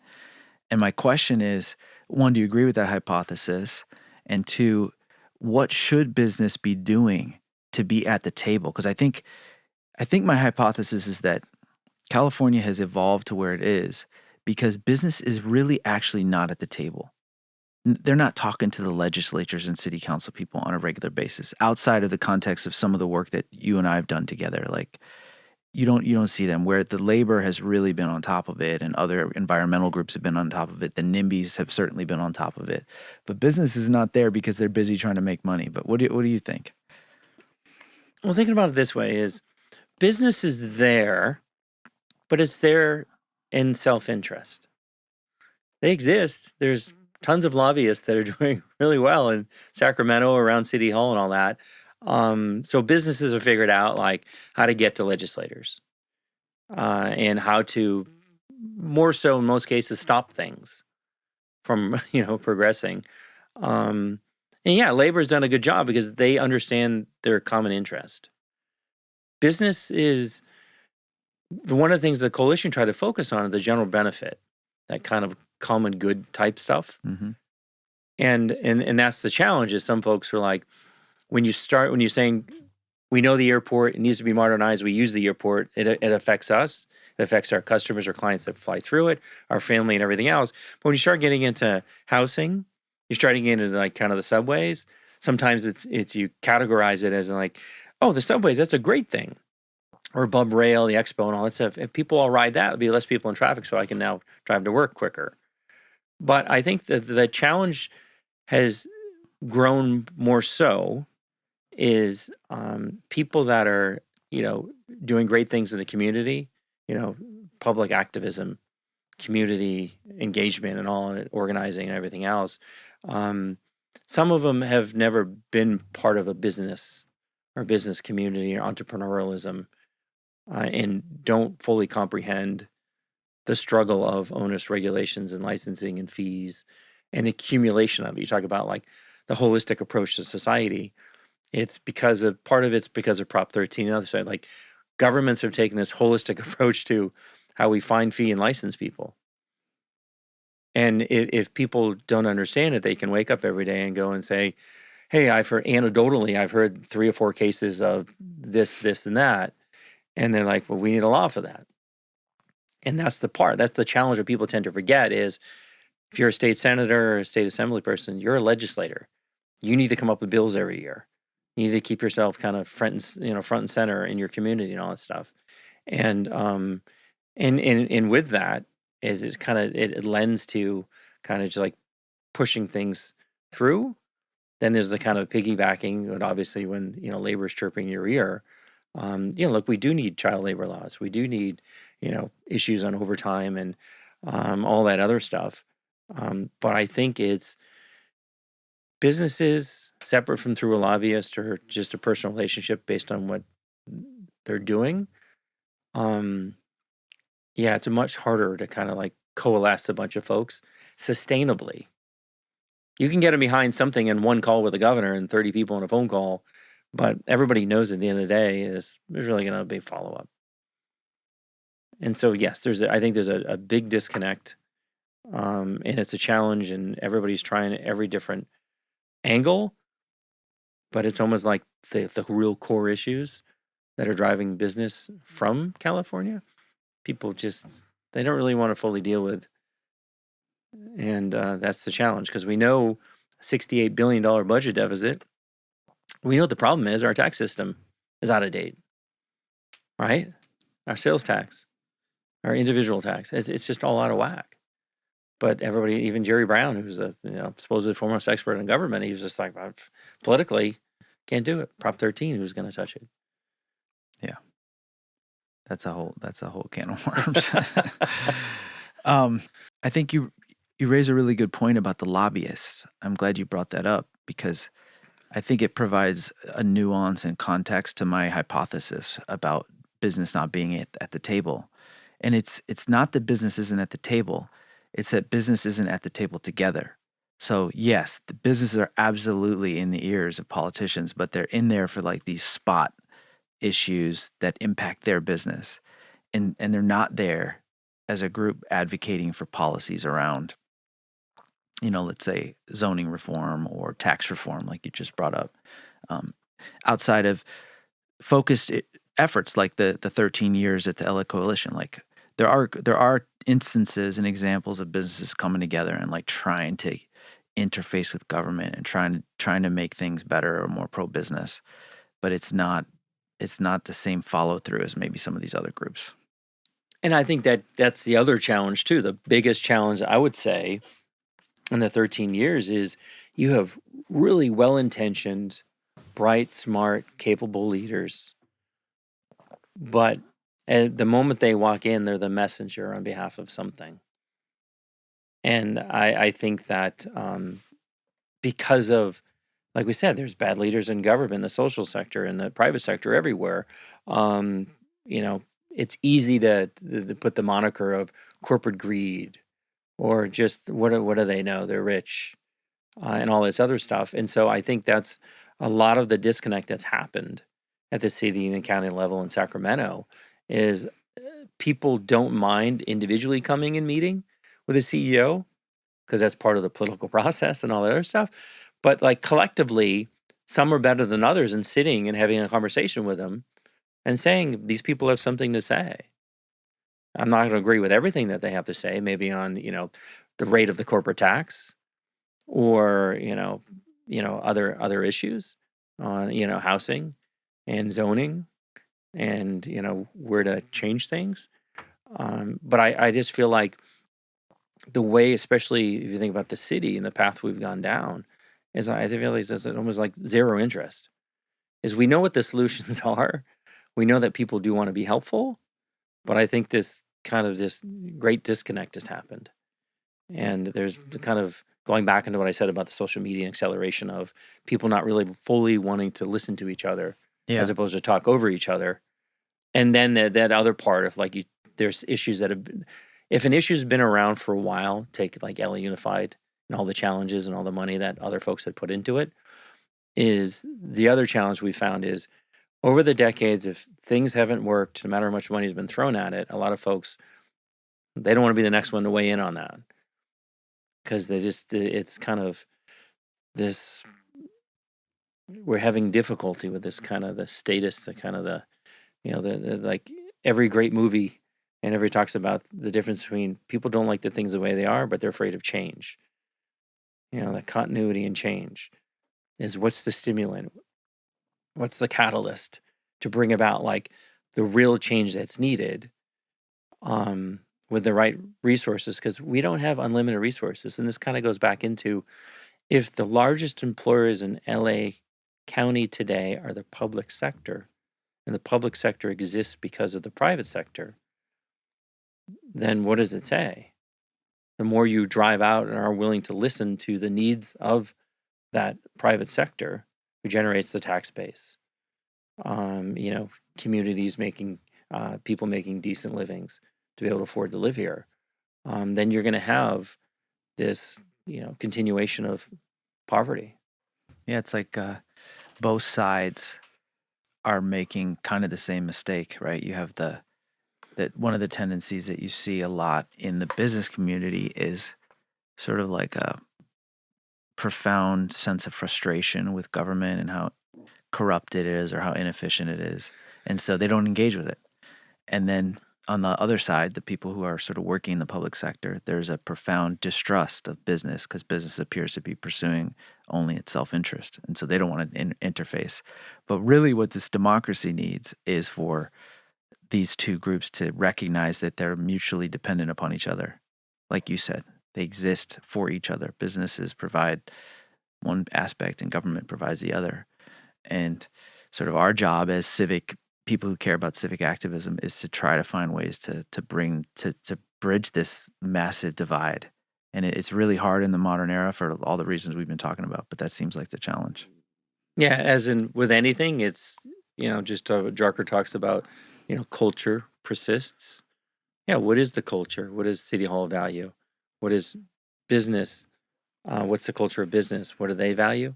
A: And my question is, one, do you agree with that hypothesis? And two, what should business be doing to be at the table? Because I think my hypothesis is that California has evolved to where it is because business is really actually not at the table. They're not talking to the legislatures and city council people on a regular basis outside of the context of some of the work that you and I have done together. Like you don't see them, where the labor has really been on top of it and other environmental groups have been on top of it. The NIMBYs have certainly been on top of it. But business is not there because they're busy trying to make money. But what do you think?
B: Well, thinking about it this way is business is there, but it's there in self-interest. They exist. There's tons of lobbyists that are doing really well in Sacramento, around City Hall and all that. So businesses have figured out like how to get to legislators and how to, more so in most cases, stop things from progressing. And yeah, labor's done a good job because they understand their common interest. Business is one of the things the coalition tried to focus on is the general benefit, that kind of common good type stuff.
A: Mm-hmm.
B: And that's the challenge. Is some folks are like, when you're saying we know the airport, it needs to be modernized, we use the airport, it affects us, it affects our customers or clients that fly through it, our family and everything else. But when you start getting into housing, you're starting into like kind of the subways. Sometimes it's you categorize it as like, oh, the subways, that's a great thing. Or Bub Rail, the Expo, and all that stuff. If people all ride that, it'll be less people in traffic, so I can now drive to work quicker. But I think that the challenge has grown more so is people that are, doing great things in the community, public activism, community engagement and all, and organizing and everything else. Some of them have never been part of a business or business community or entrepreneurialism and don't fully comprehend the struggle of onerous regulations and licensing and fees and the accumulation of it. You talk about like the holistic approach to society. It's because of Prop 13 and other side. Like governments have taken this holistic approach to how we find, fee, and license people. And if people don't understand it, they can wake up every day and go and say, hey, anecdotally, I've heard 3 or 4 cases of this, and that. And they're like, well, we need a law for that. And that's the challenge that people tend to forget is if you're a state senator or a state assembly person, you're a legislator. You need to come up with bills every year. You need to keep yourself kind of front and center in your community and all that stuff. And with that is kind of it lends to kind of just like pushing things through. Then there's the kind of piggybacking, but obviously when labor is chirping your ear, look, we do need child labor laws. We do need issues on overtime and all that other stuff. But I think it's businesses separate from through a lobbyist or just a personal relationship based on what they're doing. It's much harder to kind of like coalesce a bunch of folks sustainably. You can get them behind something in one call with the governor and 30 people in a phone call, but everybody knows at the end of the day is there's really going to be follow-up. And so, yes, I think there's a big disconnect, and it's a challenge, and everybody's trying every different angle, but it's almost like the real core issues that are driving business from California, people they don't really want to fully deal with. And that's the challenge, because we know $68 billion budget deficit. We know the problem is our tax system is out of date, right? Our sales tax, our individual tax, it's just all out of whack. But everybody, even Jerry Brown, who's the supposedly foremost expert in government, he was just like, politically, can't do it. Prop 13, who's going to touch it?
A: Yeah, that's a whole can of worms. I think you raise a really good point about the lobbyists. I'm glad you brought that up because I think it provides a nuance and context to my hypothesis about business not being at the table. And it's not that business isn't at the table, it's that business isn't at the table together. So yes, the businesses are absolutely in the ears of politicians, but they're in there for like these spot issues that impact their business. And they're not there as a group advocating for policies around, let's say zoning reform or tax reform, like you just brought up, outside of focused efforts like the 13 years at the LA Coalition. Like there are instances and examples of businesses coming together and like trying to interface with government and trying to make things better or more pro business, but it's not the same follow through as maybe some of these other groups.
B: And I think that that's the other challenge too. The biggest challenge I would say in the 13 years is you have really well-intentioned, bright, smart, capable leaders, but at the moment they walk in, they're the messenger on behalf of something. And I think that because of, like we said, there's bad leaders in government, the social sector, and the private sector everywhere. Um, it's easy to put the moniker of corporate greed or just what do they know? They're rich and all this other stuff. And so I think that's a lot of the disconnect that's happened at the city and county level in Sacramento is people don't mind individually coming and meeting with a CEO because that's part of the political process and all that other stuff. But like collectively, some are better than others in sitting and having a conversation with them and saying these people have something to say. I'm not going to agree with everything that they have to say, maybe on, the rate of the corporate tax or, other issues on, housing and zoning and, where to change things. But I just feel like the way, especially if you think about the city and the path we've gone down, is I feel like there's almost like zero interest. Is we know what the solutions are. We know that people do want to be helpful, but I think this great disconnect has happened. And there's the kind of going back into what I said about the social media acceleration of people not really fully wanting to listen to each other as
A: Yeah.
B: opposed to talk over each other. And then that other part of like there's issues that have been, if an issue's been around for a while, take like LA Unified and all the challenges and all the money that other folks had put into it, is the other challenge we found is over the decades, if things haven't worked, no matter how much money has been thrown at it, a lot of folks, they don't want to be the next one to weigh in on that because it's kind of this, we're having difficulty with this kind of the status, the kind of the like every great movie and everybody talks about the difference between people don't like the things the way they are, but they're afraid of change. That continuity and change is what's the stimulant, what's the catalyst to bring about like the real change that's needed with the right resources, because we don't have unlimited resources. And this kind of goes back into if the largest employers in LA County today are the public sector, and the public sector exists because of the private sector, then what does it say? The more you drive out and are willing to listen to the needs of that private sector who generates the tax base, communities making, people making decent livings to be able to afford to live here, then you're going to have this, continuation of poverty.
A: Yeah, it's like both sides are making kind of the same mistake, right? You have that one of the tendencies that you see a lot in the business community is sort of like a profound sense of frustration with government and how corrupt it is or how inefficient it is. And so they don't engage with it. And then on the other side, the people who are sort of working in the public sector, there's a profound distrust of business because business appears to be pursuing only its self-interest. And so they don't want to interface. But really what this democracy needs is for these two groups to recognize that they're mutually dependent upon each other. Like you said, they exist for each other. Businesses provide one aspect and government provides the other. And sort of our job as civic people who care about civic activism is to try to find ways to bridge this massive divide. And it's really hard in the modern era for all the reasons we've been talking about, but that seems like the challenge.
B: Yeah, as in with anything, it's, just what Drucker talks about culture persists. Yeah, what is the culture? What does City Hall value? What is business? What's the culture of business? What do they value?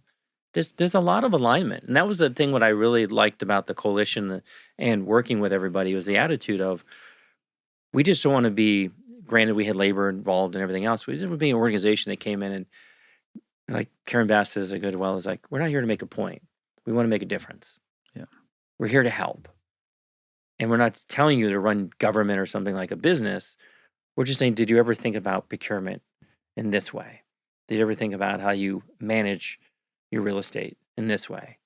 B: There's a lot of alignment, and that was the thing. What I really liked about the coalition and working with everybody was the attitude of we just don't want to be. Granted, we had labor involved and everything else. We just want to be an organization that came in and, like Karen Bass says, a good well is like, we're not here to make a point. We want to make a difference.
A: Yeah.
B: We're here to help, and we're not telling you to run government or something like a business. We're just saying, did you ever think about procurement in this way? Did you ever think about how you manage your real estate in this way?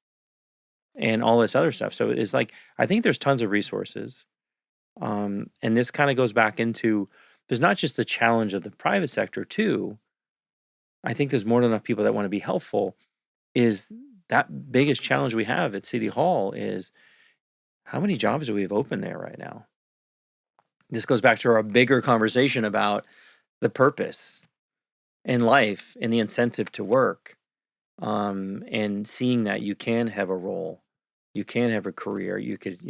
B: And all this other stuff. So it's like, I think there's tons of resources. And this kind of goes back into there's not just the challenge of the private sector, too. I think there's more than enough people that want to be helpful. Is that biggest challenge we have at City Hall is how many jobs do we have open there right now? This goes back to our bigger conversation about the purpose in life and the incentive to work, and seeing that you can have a role, you can have a career, you could,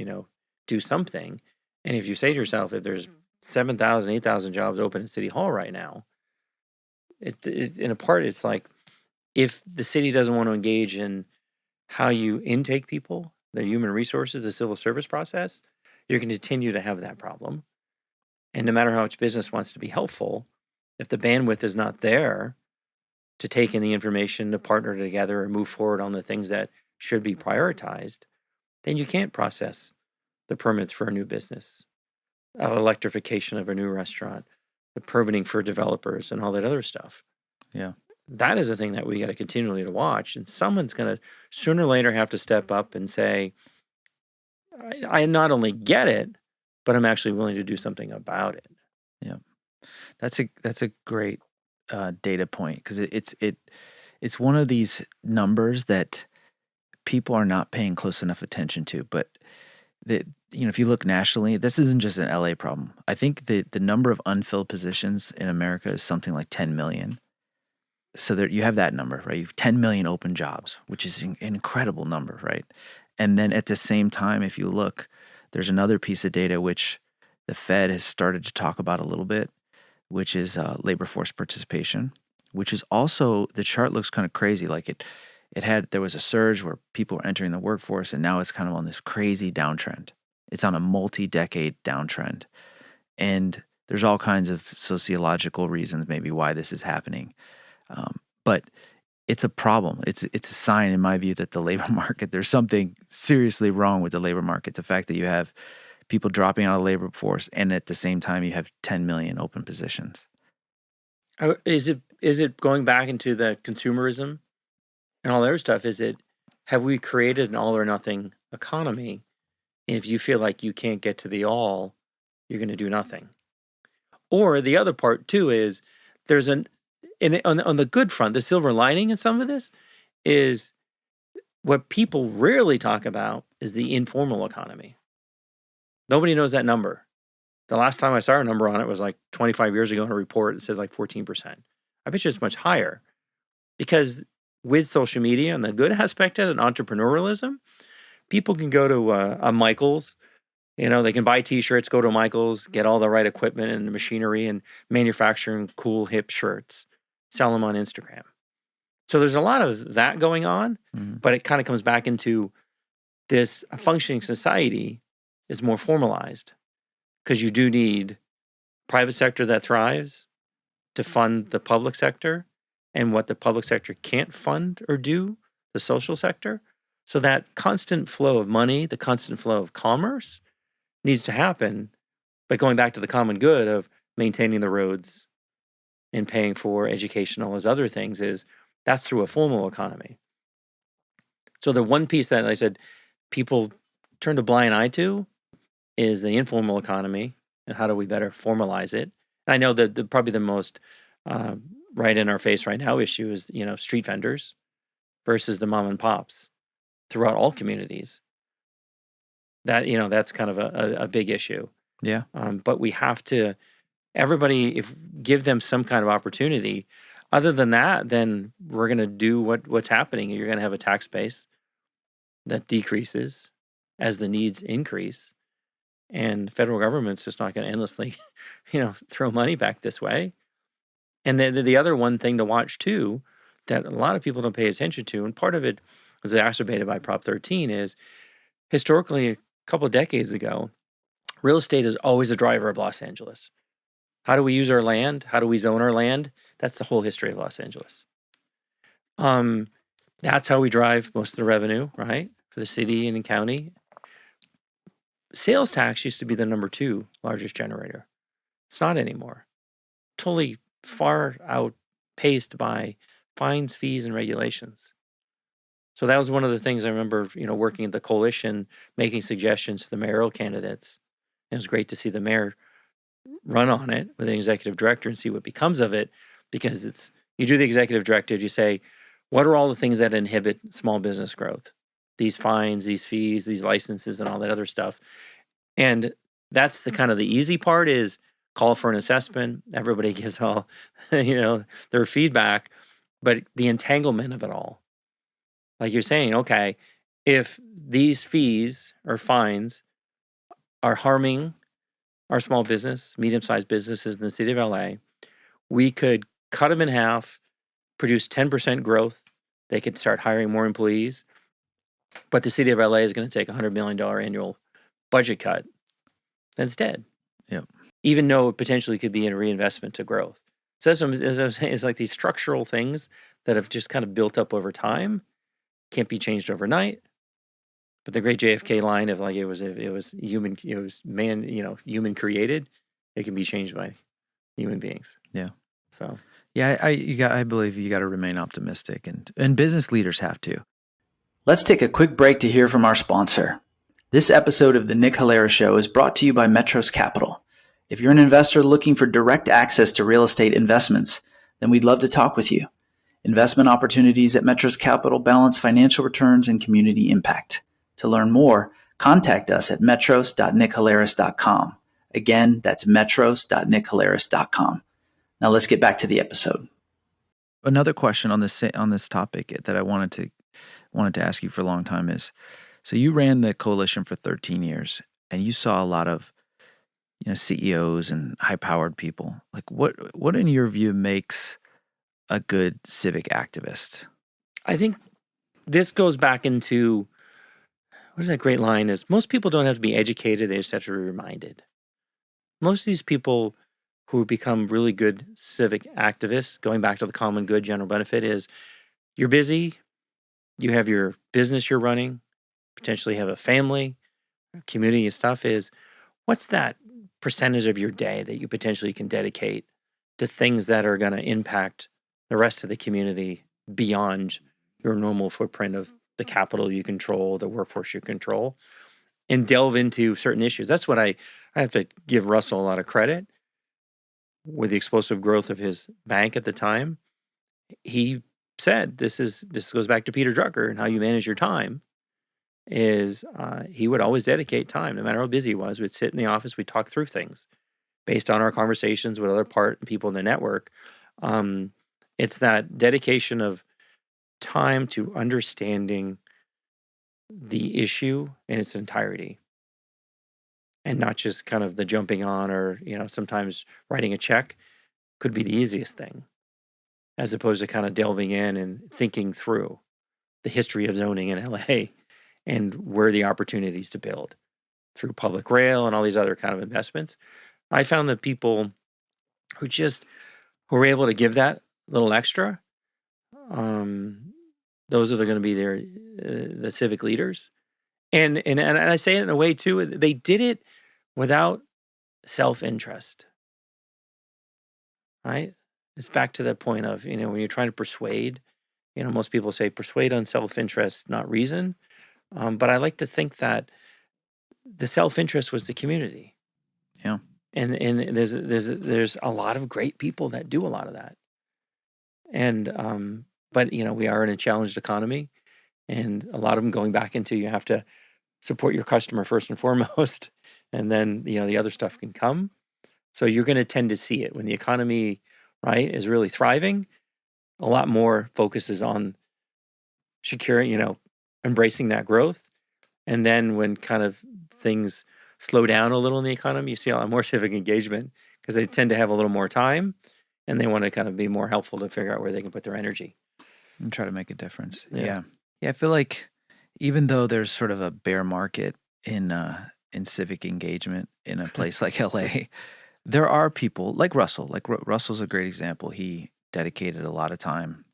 B: do something. And if you say to yourself, if there's 7,000, 8,000 jobs open at City Hall right now, in a part, it's like if the city doesn't want to engage in how you intake people, the human resources, the civil service process, you're going to continue to have that problem. And no matter how much business wants to be helpful, if the bandwidth is not there to take in the information, to partner together and move forward on the things that should be prioritized, then you can't process the permits for a new business, electrification of a new restaurant, the permitting for developers and all that other stuff.
A: Yeah.
B: That is a thing that we got to continually to watch. And someone's going to sooner or later have to step up and say, I not only get it, but I'm actually willing to do something about it.
A: Yeah. That's a great data point because it's one of these numbers that people are not paying close enough attention to. But if you look nationally, this isn't just an LA problem. I think the number of unfilled positions in America is something like 10 million. So there you have that number, right? You have 10 million open jobs, which is an incredible number, right? And then at the same time, if you look, there's another piece of data which the Fed has started to talk about a little bit, which is labor force participation, which is also, the chart looks kind of crazy. Like there was a surge where people were entering the workforce, and now it's kind of on this crazy downtrend. It's on a multi-decade downtrend. And there's all kinds of sociological reasons maybe why this is happening. But it's a problem. It's a sign, in my view, that the labor market, there's something seriously wrong with the labor market. The fact that you have people dropping out of the labor force, and at the same time you have 10 million open positions.
B: Is it going back into the consumerism and all that other stuff? Have we created an all or nothing economy? If you feel like you can't get to the all, you're going to do nothing. Or the other part too is there's on the good front, the silver lining in some of this is what people rarely talk about is the informal economy. Nobody knows that number. The last time I saw a number on it was like 25 years ago in a report. It says like 14%. I bet you it's much higher because with social media and the good aspect of it and entrepreneurialism, people can go to a Michael's. They can buy T-shirts, go to Michael's, get all the right equipment and the machinery and manufacturing cool, hip shirts, sell them on Instagram. So there's a lot of that going on, but it kind of comes back into this functioning society is more formalized because you do need private sector that thrives to fund the public sector and what the public sector can't fund or do, the social sector. So that constant flow of money, the constant flow of commerce needs to happen, but going back to the common good of maintaining the roads and paying for education, all those other things that's through a formal economy. So the one piece that I said people turn a blind eye to is the informal economy and how do we better formalize it. And I know that probably the most right in our face right now issue is, street vendors versus the mom and pops throughout all communities. That, that's kind of a big issue.
A: Yeah.
B: But we have to, everybody, give them some kind of opportunity. Other than that, then we're going to do what's happening. You're going to have a tax base that decreases as the needs increase. and the federal government's just not going to endlessly, throw money back this way. And then the other one thing to watch too, that a lot of people don't pay attention to, and part of it was exacerbated by Prop 13, is historically a couple of decades ago, real estate is always a driver of Los Angeles. How do we use our land? How do we zone our land? That's the whole history of Los Angeles. That's how we drive most of the revenue, right, for the city and the county. Sales tax used to be the number 2 largest generator. It's not anymore. Totally far outpaced by fines, fees, and regulations. So that was one of the things I remember, working at the coalition, making suggestions to the mayoral candidates. It was great to see the mayor run on it with an executive director and see what becomes of it, because you do the executive directive, you say, what are all the things that inhibit small business growth? These fines, these fees, these licenses, and all that other stuff. And that's the kind of the easy part, is call for an assessment. Everybody gives all, their feedback, but the entanglement of it all. Like you're saying, okay, if these fees or fines are harming our small business, medium-sized businesses in the city of LA, we could cut them in half, produce 10% growth. They could start hiring more employees. But the city of LA is going to take a $100 million annual budget cut. That's dead.
A: Yep.
B: Even though it potentially could be a reinvestment to growth. So as I was saying, it's like these structural things that have just kind of built up over time, can't be changed overnight. But the great JFK line of like it was human, human created. It can be changed by human beings.
A: Yeah.
B: So
A: yeah, I believe you got to remain optimistic, and business leaders have to.
C: Let's take a quick break to hear from our sponsor. This episode of the Nick Halaris Show is brought to you by Metros Capital. If you're an investor looking for direct access to real estate investments, then we'd love to talk with you. Investment opportunities at Metros Capital balance financial returns and community impact. To learn more, contact us at metros.nickhalaris.com. Again, that's metros.nickhalaris.com. Now let's get back to the episode.
A: Another question on this topic that I wanted to ask you for a long time is, so you ran the coalition for 13 years and you saw a lot of CEOs and high-powered people. Like what in your view makes a good civic activist?
B: I think this goes back into, what is that great line, is most people don't have to be educated, they just have to be reminded. Most of these people who become really good civic activists, going back to the common good, general benefit, is you're busy, you have your business you're running, potentially have a family, community and stuff, is what's that percentage of your day that you potentially can dedicate to things that are going to impact the rest of the community beyond your normal footprint of the capital you control, the workforce you control, and delve into certain issues. That's what I have to give Russell a lot of credit. With the explosive growth of his bank at the time, he said, this goes back to Peter Drucker and how you manage your time, is he would always dedicate time, no matter how busy he was. We'd sit in the office, we'd talk through things based on our conversations with other people in the network. It's that dedication of time to understanding the issue in its entirety, and not just kind of the jumping on, or sometimes writing a check could be the easiest thing, as opposed to kind of delving in and thinking through the history of zoning in LA and where are the opportunities to build through public rail and all these other kind of investments. I found that people who were able to give that little extra, those are going to be the civic leaders. And I say it in a way too, they did it without self-interest, right? It's back to that point of, when you're trying to persuade, most people say persuade on self-interest, not reason. But I like to think that the self-interest was the community.
A: Yeah.
B: And there's a lot of great people that do a lot of that. And, but we are in a challenged economy, and a lot of them going back into, you have to support your customer first and foremost, and then, the other stuff can come. So you're going to tend to see it when the economy, right, is really thriving. A lot more focuses on securing, embracing that growth. And then when kind of things slow down a little in the economy, you see a lot more civic engagement because they tend to have a little more time and they want to kind of be more helpful to figure out where they can put their energy.
A: And try to make a difference.
B: Yeah.
A: Yeah. Yeah, I feel like even though there's sort of a bear market in civic engagement in a place like LA, there are people like Russell. Like Russell's a great example. He dedicated a lot of time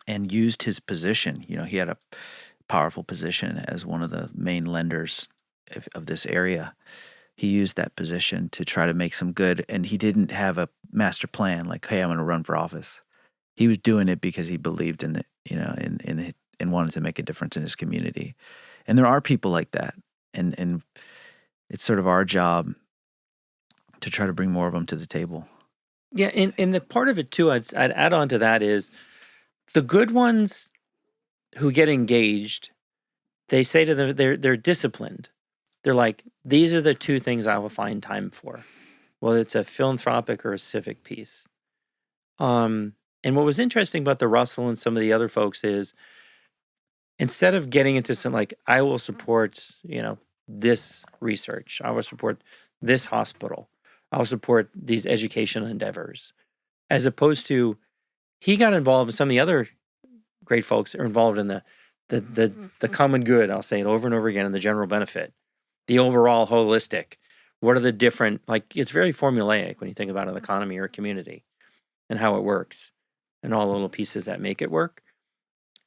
A: and used his position. You know, he had a powerful position as one of the main lenders of this area. He used that position to try to make some good, and he didn't have a master plan like, "Hey, I'm going to run for office." He was doing it because he believed in it, you know, and wanted to make a difference in his community. And there are people like that, and it's sort of our job to try to bring more of them to the table.
B: Yeah, and the part of it too, I'd add on to that is the good ones who get engaged, they say to them, they're disciplined. They're like, these are the two things I will find time for, whether it's a philanthropic or a civic piece. And what was interesting about the Russell and some of the other folks is instead of getting into some like, I will support, this research, I will support this hospital, I'll support these educational endeavors, as opposed to he got involved in some of the other great folks are involved in the common good. I'll say it over and over again, in the general benefit, the overall holistic. What are the different, like, it's very formulaic when you think about an economy or a community and how it works and all the little pieces that make it work.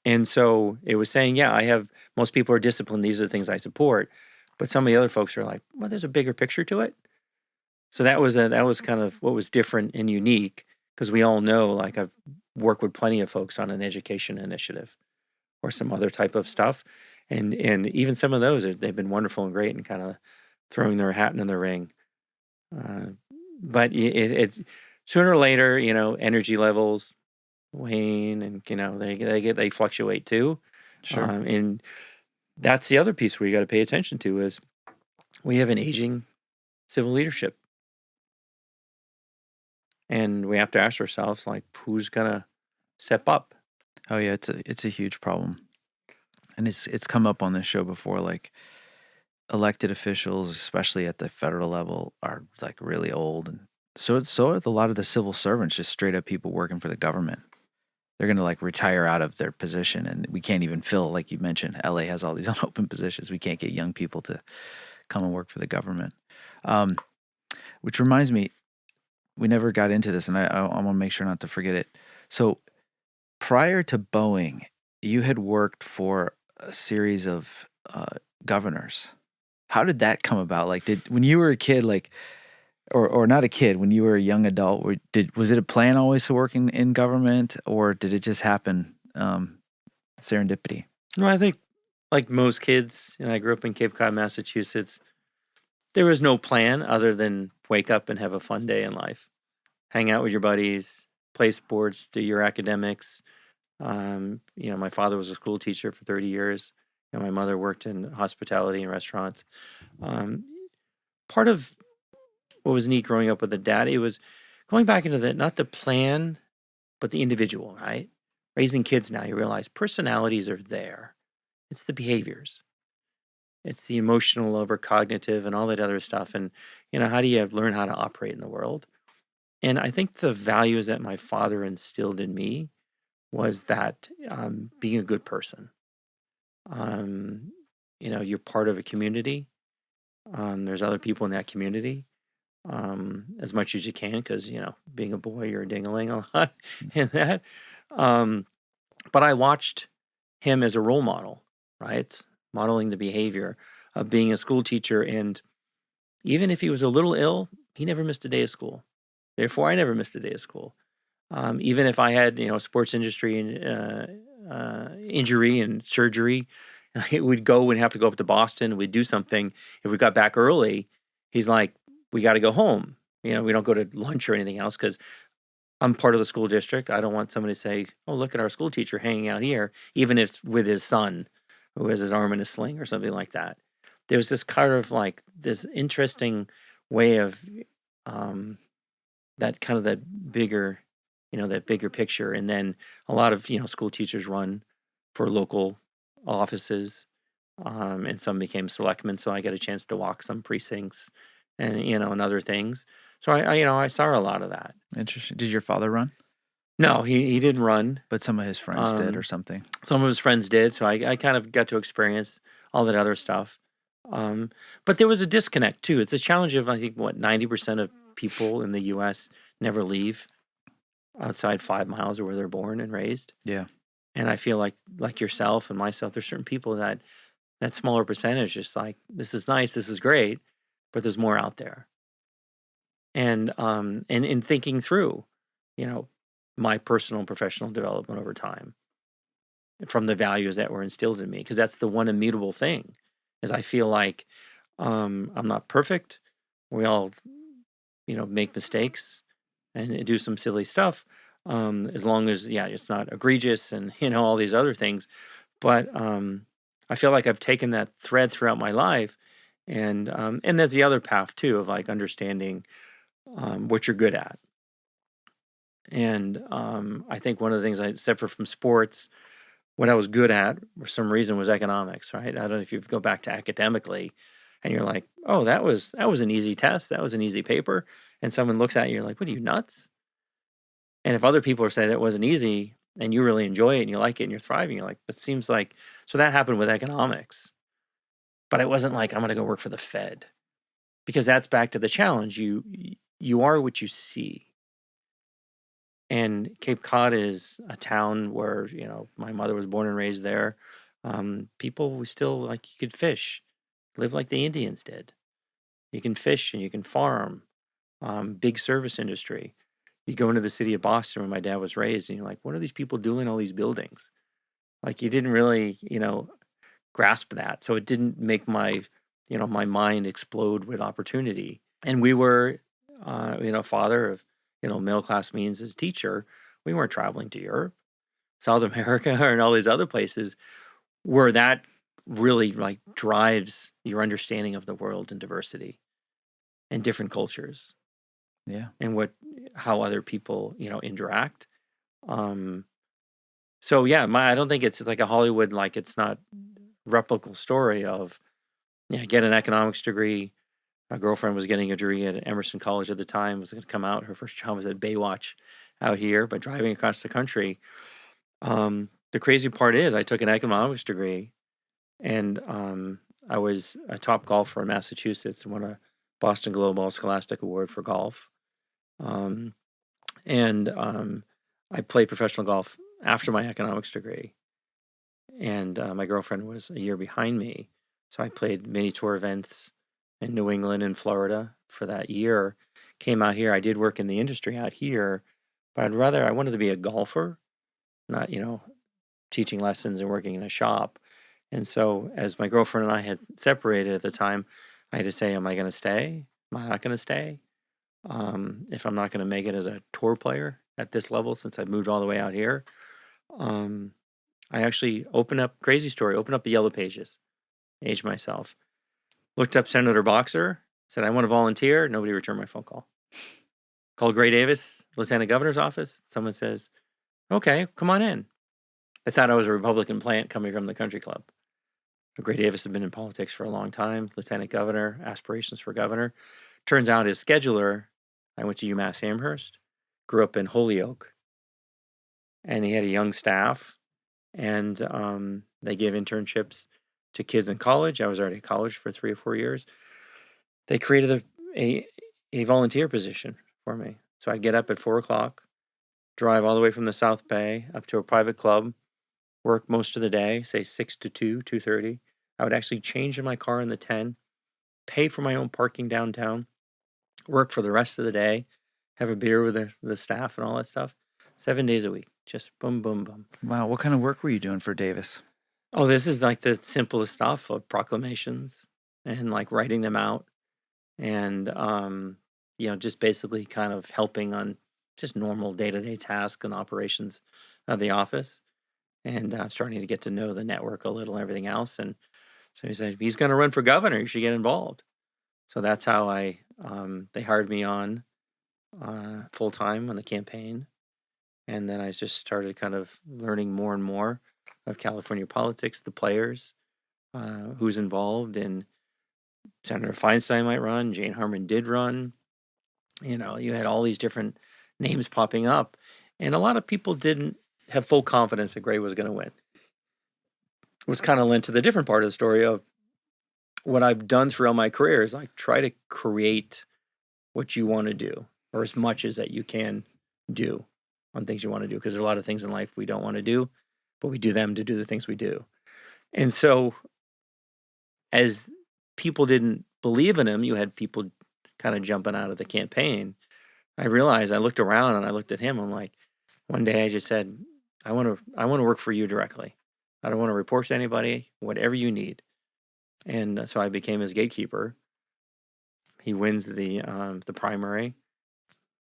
B: And so it was saying, yeah, most people are disciplined. These are the things I support. But some of the other folks are like, well, there's a bigger picture to it. So that was kind of what was different and unique, because we all know, like, I've worked with plenty of folks on an education initiative or some other type of stuff. And even some of those, they've been wonderful and great and kind of throwing their hat in the ring. But it's sooner or later, energy levels wane, and they fluctuate too.
A: Sure.
B: And that's the other piece we got to pay attention to is we have an aging civil leadership, and we have to ask ourselves, like, who's gonna step up?
A: Oh yeah, it's a huge problem, and it's come up on this show before. Like elected officials, especially at the federal level, are like really old, and so are a lot of the civil servants, just straight up people working for the government. They're gonna like retire out of their position, and we can't even fill, like you mentioned, LA has all these unopened positions. We can't get young people to come and work for the government. Which reminds me, we never got into this, and I want to make sure not to forget it. So prior to Boeing, you had worked for a series of governors. How did that come about? Like, when you were a kid, like, or not a kid, when you were a young adult, was it a plan always to work in government, or did it just happen, serendipity?
B: No, I think like most kids, and I grew up in Cape Cod, Massachusetts, there was no plan other than wake up and have a fun day in life, hang out with your buddies, play sports, do your academics. My father was a school teacher for 30 years. My mother worked in hospitality and restaurants. Part of what was neat growing up with a dad, it was going back into not the plan, but the individual, right? Raising kids now, you realize personalities are there. It's the behaviors. It's the emotional over cognitive and all that other stuff. And, how do you learn how to operate in the world? And I think the values that my father instilled in me was that being a good person. You're part of a community. There's other people in that community, as much as you can, because, being a boy, you're a ding-a-ling a lot in that. But I watched him as a role model, right? Modeling the behavior of being a school teacher. And even if he was a little ill, he never missed a day of school. Therefore, I never missed a day of school. Even if I had, sports industry and injury and surgery, we'd go and have to go up to Boston. We'd do something. If we got back early, he's like, we got to go home. We don't go to lunch or anything else because I'm part of the school district. I don't want somebody to say, oh, look at our school teacher hanging out here, even if it's with his son who has his arm in a sling or something like that. There was this kind of like this interesting way of that kind of that bigger picture. And then a lot of, school teachers run for local offices. and some became selectmen, so I got a chance to walk some precincts and other things. So I saw a lot of that.
A: Interesting. Did your father run?
B: No, he didn't run.
A: But some of his friends did or
B: Um,
A: something?
B: some of his friends did, so I kind of got to experience all that other stuff. Um, but there was a disconnect too. It's a challenge of, I think, what, 90% of people in the U.S. never leave outside 5 miles of where they're born and raised.
A: Yeah.
B: And I feel like yourself and myself, there's certain people that smaller percentage just like, this is nice, this is great, but there's more out there. And in thinking through, you know, my personal and professional development over time from the values that were instilled in me, because that's the one immutable thing, is I feel like I'm not perfect. We all, make mistakes and do some silly stuff. As long as, yeah, it's not egregious and, all these other things. But I feel like I've taken that thread throughout my life. And there's the other path too of like understanding what you're good at. And I think one of the things I separate from sports, what I was good at for some reason was economics, right? I don't know if you go back to academically and you're like, oh, that was an easy test, that was an easy paper. And someone looks at you, you're like, what are you, nuts? And if other people are saying that wasn't easy and you really enjoy it and you like it and you're thriving, you're like, it seems like, so that happened with economics. But it wasn't like I'm gonna go work for the Fed, because that's back to the challenge. You are what you see. And Cape Cod is a town where, my mother was born and raised there. People we still like, you could fish, live like the Indians did. You can fish and you can farm. Big service industry. You go into the city of Boston where my dad was raised, and you're like, what are these people doing in all these buildings? Like you didn't really, grasp that. So it didn't make my mind explode with opportunity. And we were, father of, middle class means as teacher. We weren't traveling to Europe, South America, and all these other places where that really like drives your understanding of the world and diversity and different cultures
A: Yeah.
B: and how other people, interact. Um, so yeah, I don't think it's like a Hollywood, like it's not replicable story of, yeah, get an economics degree. My girlfriend was getting a degree at Emerson College at the time, was going to come out. Her first job was at Baywatch out here, but driving across the country. The crazy part is I took an economics degree, and I was a top golfer in Massachusetts and won a Boston Globe All Scholastic Award for golf. Um, and I played professional golf after my economics degree. And my girlfriend was a year behind me. So I played mini tour events in New England and Florida for that year. Came out here. I did work in the industry out here, but I wanted to be a golfer, not, teaching lessons and working in a shop. And so as my girlfriend and I had separated at the time, I had to say, am I going to stay? Am I not going to stay? If I'm not going to make it as a tour player at this level, since I moved all the way out here, um, I actually crazy story, opened up the Yellow Pages, aged myself, looked up Senator Boxer, said, I want to volunteer. Nobody returned my phone call. Called Gray Davis, Lieutenant Governor's office. Someone says, okay, come on in. They thought I was a Republican plant coming from the country club. Gray Davis had been in politics for a long time, lieutenant governor, aspirations for governor. Turns out his scheduler, I went to UMass Amherst, grew up in Holyoke, and he had a young staff, and they gave internships to kids in college. I was already at college for 3 or 4 years. They created a volunteer position for me. So I'd get up at 4 o'clock, drive all the way from the South Bay up to a private club, work most of the day, say 6 to 2, 2:30. I would actually change in my car in the 10, pay for my own parking downtown, work for the rest of the day, have a beer with the staff and all that stuff. 7 days a week, just boom, boom, boom.
A: Wow, what kind of work were you doing for Davis?
B: Oh, this is like the simplest stuff of proclamations and like writing them out and, just basically kind of helping on just normal day-to-day tasks and operations of the office. And starting to get to know the network a little and everything else. And so he said, if he's going to run for governor, you should get involved. So that's how they hired me on full time on the campaign. And then I just started kind of learning more and more of California politics, the players, who's involved, and Senator Feinstein might run, Jane Harman did run. You had all these different names popping up, and a lot of people didn't have full confidence that Gray was going to win. Which kind of lent to the different part of the story of what I've done throughout my career is like try to create what you want to do, or as much as that you can do on things you want to do, because there are a lot of things in life we don't want to do, but we do them to do the things we do. And so as people didn't believe in him, you had people kind of jumping out of the campaign. I realized, I looked around and I looked at him. I'm like, one day I just said, I want to work for you directly. I don't want to report to anybody, whatever you need. And so I became his gatekeeper. He wins the primary.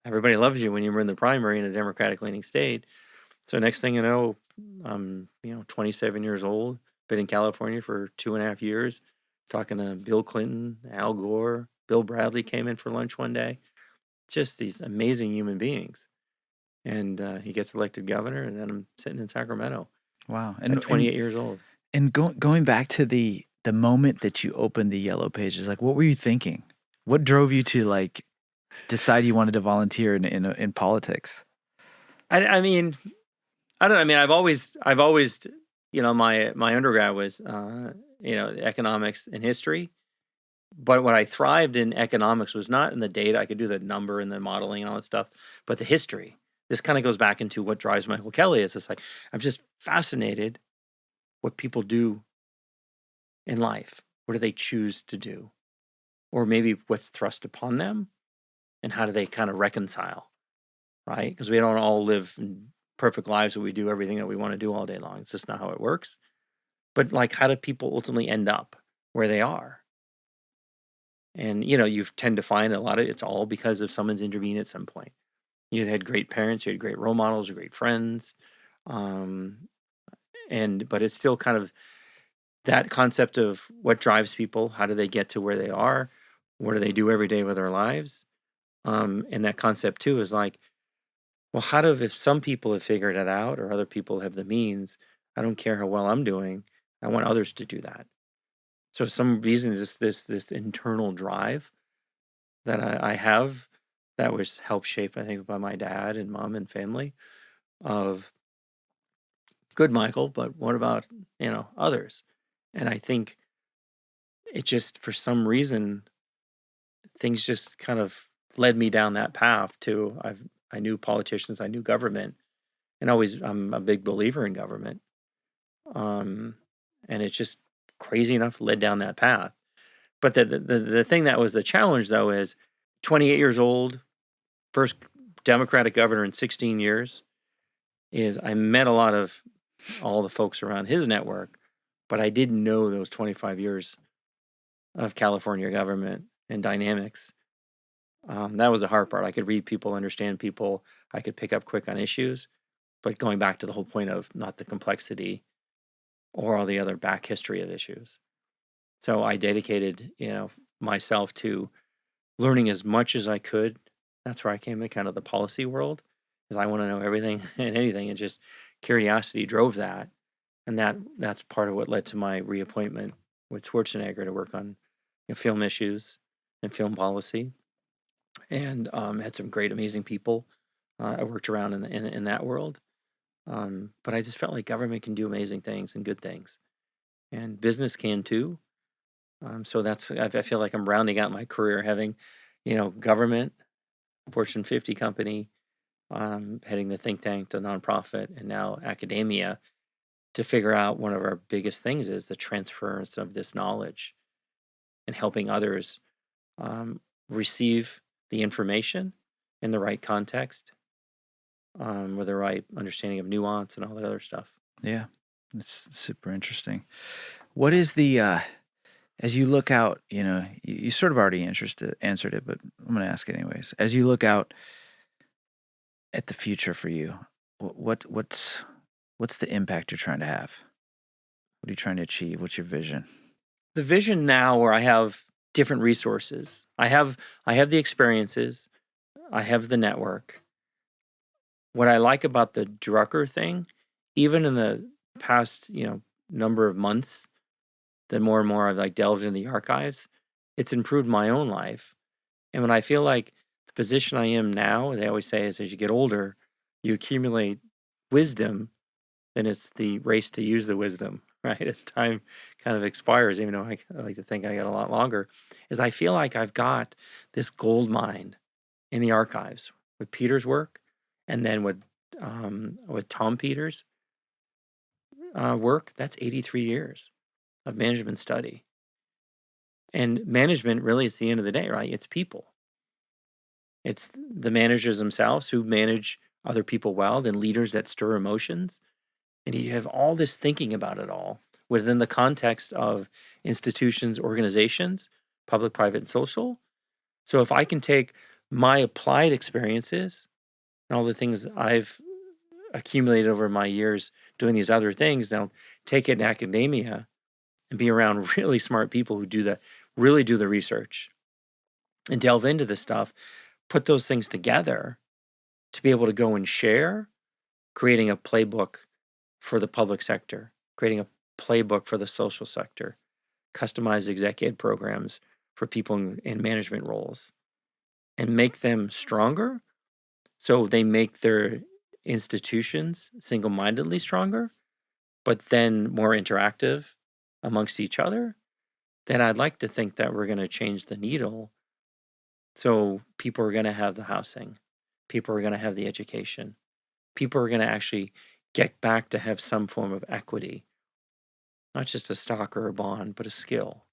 B: Everybody loves you when you're in the primary in a Democratic leaning state. So next thing you know, I'm 27 years old, been in California for 2.5 years, talking to Bill Clinton, Al Gore, Bill Bradley came in for lunch one day. Just these amazing human beings. And he gets elected governor, and then I'm sitting in Sacramento
A: Wow.
B: at 28 years old.
A: And going back to the moment that you opened the Yellow Pages, like, what were you thinking? What drove you to like decide you wanted to volunteer in politics?
B: I mean, I don't know. I mean, I've always, my undergrad was, economics and history. But what I thrived in economics was not in the data. I could do the number and the modeling and all that stuff, but the history. This kind of goes back into what drives Michael Kelly. Is it's like I'm just fascinated what people do in life. What do they choose to do, or maybe what's thrust upon them, and how do they kind of reconcile, right? Because we don't all live perfect lives where we do everything that we want to do all day long. It's just not how it works. But like, how do people ultimately end up where they are? And you tend to find a lot of it's all because of someone's intervened at some point. You had great parents, you had great role models, great friends, but it's still kind of that concept of what drives people. How do they get to where they are? What do they do every day with their lives? And that concept too is like, well, if some people have figured it out or other people have the means, I don't care how well I'm doing. I want others to do that. So for some reason, this internal drive that I have that was helped shape, I think, by my dad and mom and family of good Michael, but what about, others? And I think it just, for some reason, things just kind of led me down that path to, I knew politicians, I knew government, and I'm a big believer in government. And it's just crazy enough led down that path. But the thing that was the challenge, though, is 28 years old, first Democratic governor in 16 years, is I met a lot of all the folks around his network, but I didn't know those 25 years of California government and dynamics. That was the hard part. I could read people, understand people. I could pick up quick on issues, but going back to the whole point of not the complexity or all the other back history of issues. So I dedicated, myself to learning as much as I could. That's where I came in kind of the policy world, because I want to know everything and anything, and just curiosity drove that. And that's part of what led to my reappointment with Schwarzenegger to work on film issues and film policy, and had some great, amazing people I worked around in that world. But I just felt like government can do amazing things and good things, and business can too. So I feel like I'm rounding out my career having, government, Fortune 50 company, heading the think tank, the nonprofit, and now academia, to figure out one of our biggest things is the transference of this knowledge and helping others receive the information in the right context, with the right understanding of nuance and all that other stuff.
A: Yeah, that's super interesting. What is the as you look out, you sort of already answered it, but I'm going to ask it anyways. As you look out at the future for you, what's the impact you're trying to have? What are you trying to achieve? What's your vision?
B: The vision now, where I have different resources, I have the experiences, I have the network. What I like about the Drucker thing, even in the past, number of months, the more and more I've like delved into the archives, it's improved my own life. And when I feel like the position I am now, they always say is as you get older, you accumulate wisdom, then it's the race to use the wisdom, right? As time kind of expires, even though I like to think I got a lot longer, is I feel like I've got this gold mine in the archives with Peter's work, and then with Tom Peters' work. That's 83 years of management study. And management really is the end of the day, right? It's people. It's the managers themselves who manage other people well, then leaders that stir emotions. And you have all this thinking about it all within the context of institutions, organizations, public, private, and social. So if I can take my applied experiences and all the things that I've accumulated over my years doing these other things, now take it in academia and be around really smart people who really do the research and delve into this stuff, put those things together to be able to go and share, creating a playbook for the public sector, creating a playbook for the social sector, customized executive programs for people in management roles, and make them stronger so they make their institutions single-mindedly stronger, but then more interactive amongst each other, then I'd like to think that we're going to change the needle. So people are going to have the housing, people are going to have the education, people are going to actually get back to have some form of equity, not just a stock or a bond, but a skill,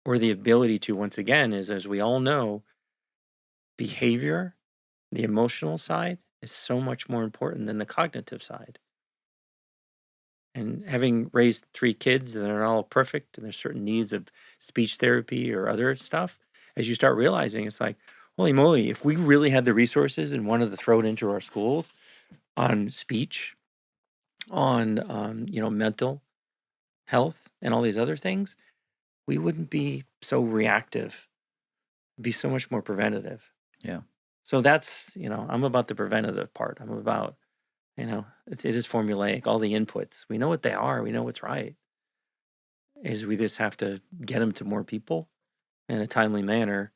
B: or the ability to, once again, is as we all know, behavior, the emotional side is so much more important than the cognitive side. And having raised 3 kids and they're all perfect and there's certain needs of speech therapy or other stuff, as you start realizing, it's like, holy moly, if we really had the resources and wanted to throw it into our schools on speech, on mental health and all these other things, we wouldn't be so reactive. It'd be so much more preventative.
A: Yeah.
B: So that's, I'm about the preventative part. I'm about, it is formulaic, all the inputs. We know what they are. We know what's right. Is we just have to get them to more people in a timely manner,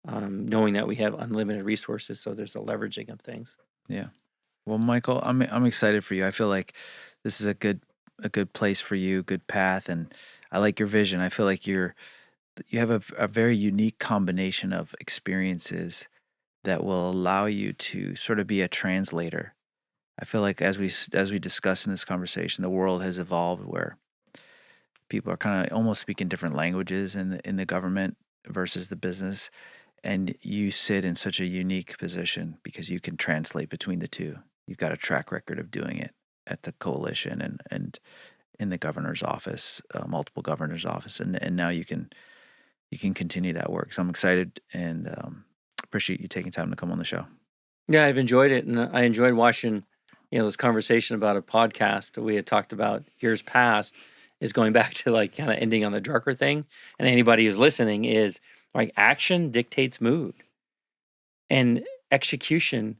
B: knowing that we have unlimited resources. So there's a leveraging of things.
A: Yeah. Well, Michael, I'm excited for you. I feel like this is a good place for you, good path, and I like your vision. I feel like you have a very unique combination of experiences that will allow you to sort of be a translator. I feel like as we discussed in this conversation, the world has evolved where people are kind of almost speaking different languages in the government versus the business, and you sit in such a unique position because you can translate between the two. You've got a track record of doing it at the coalition and in the governor's office, multiple governor's office, and now you can continue that work. So I'm excited and appreciate you taking time to come on the show.
B: Yeah, I've enjoyed it, and I enjoyed watching, this conversation about a podcast that we had talked about years past is going back to like kind of ending on the Drucker thing. And anybody who's listening is like action dictates mood, and execution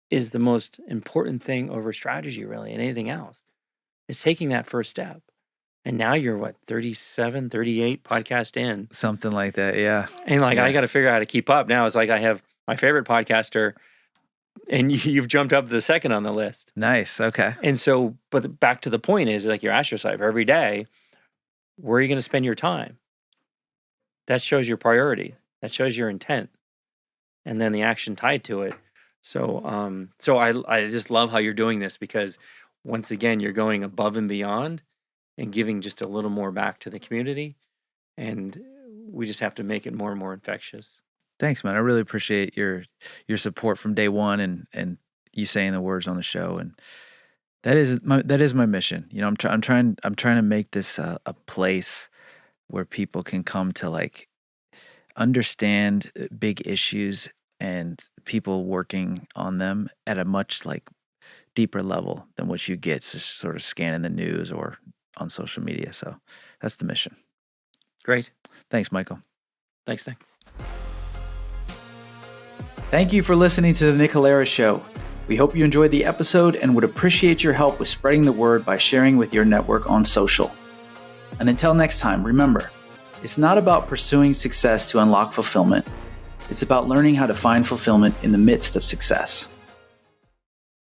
B: is the most important thing over strategy, really, and anything else. It's taking that first step. And now you're 37, 38 podcast in.
A: Something like that, yeah.
B: And
A: Yeah.
B: I got to figure out how to keep up. Now it's like I have my favorite podcaster, and you've jumped up to the second on the list.
A: Nice, okay.
B: And so, but back to the point is like you ask yourself every day, where are you going to spend your time? That shows your priority. That shows your intent. And then the action tied to it. So I just love how you're doing this because once again, you're going above and beyond and giving just a little more back to the community. And we just have to make it more and more infectious.
A: Thanks, man. I really appreciate your support from day one and you saying the words on the show. And that is my mission. I'm trying to make this a place where people can come to like understand big issues and people working on them at a much like deeper level than what you get just sort of scanning the news or on social media. So that's the mission.
B: Great.
A: Thanks, Michael.
B: Thanks, Nick.
C: Thank you for listening to the Nick Halaris Show. We hope you enjoyed the episode and would appreciate your help with spreading the word by sharing with your network on social. And until next time, remember, it's not about pursuing success to unlock fulfillment. It's about learning how to find fulfillment in the midst of success.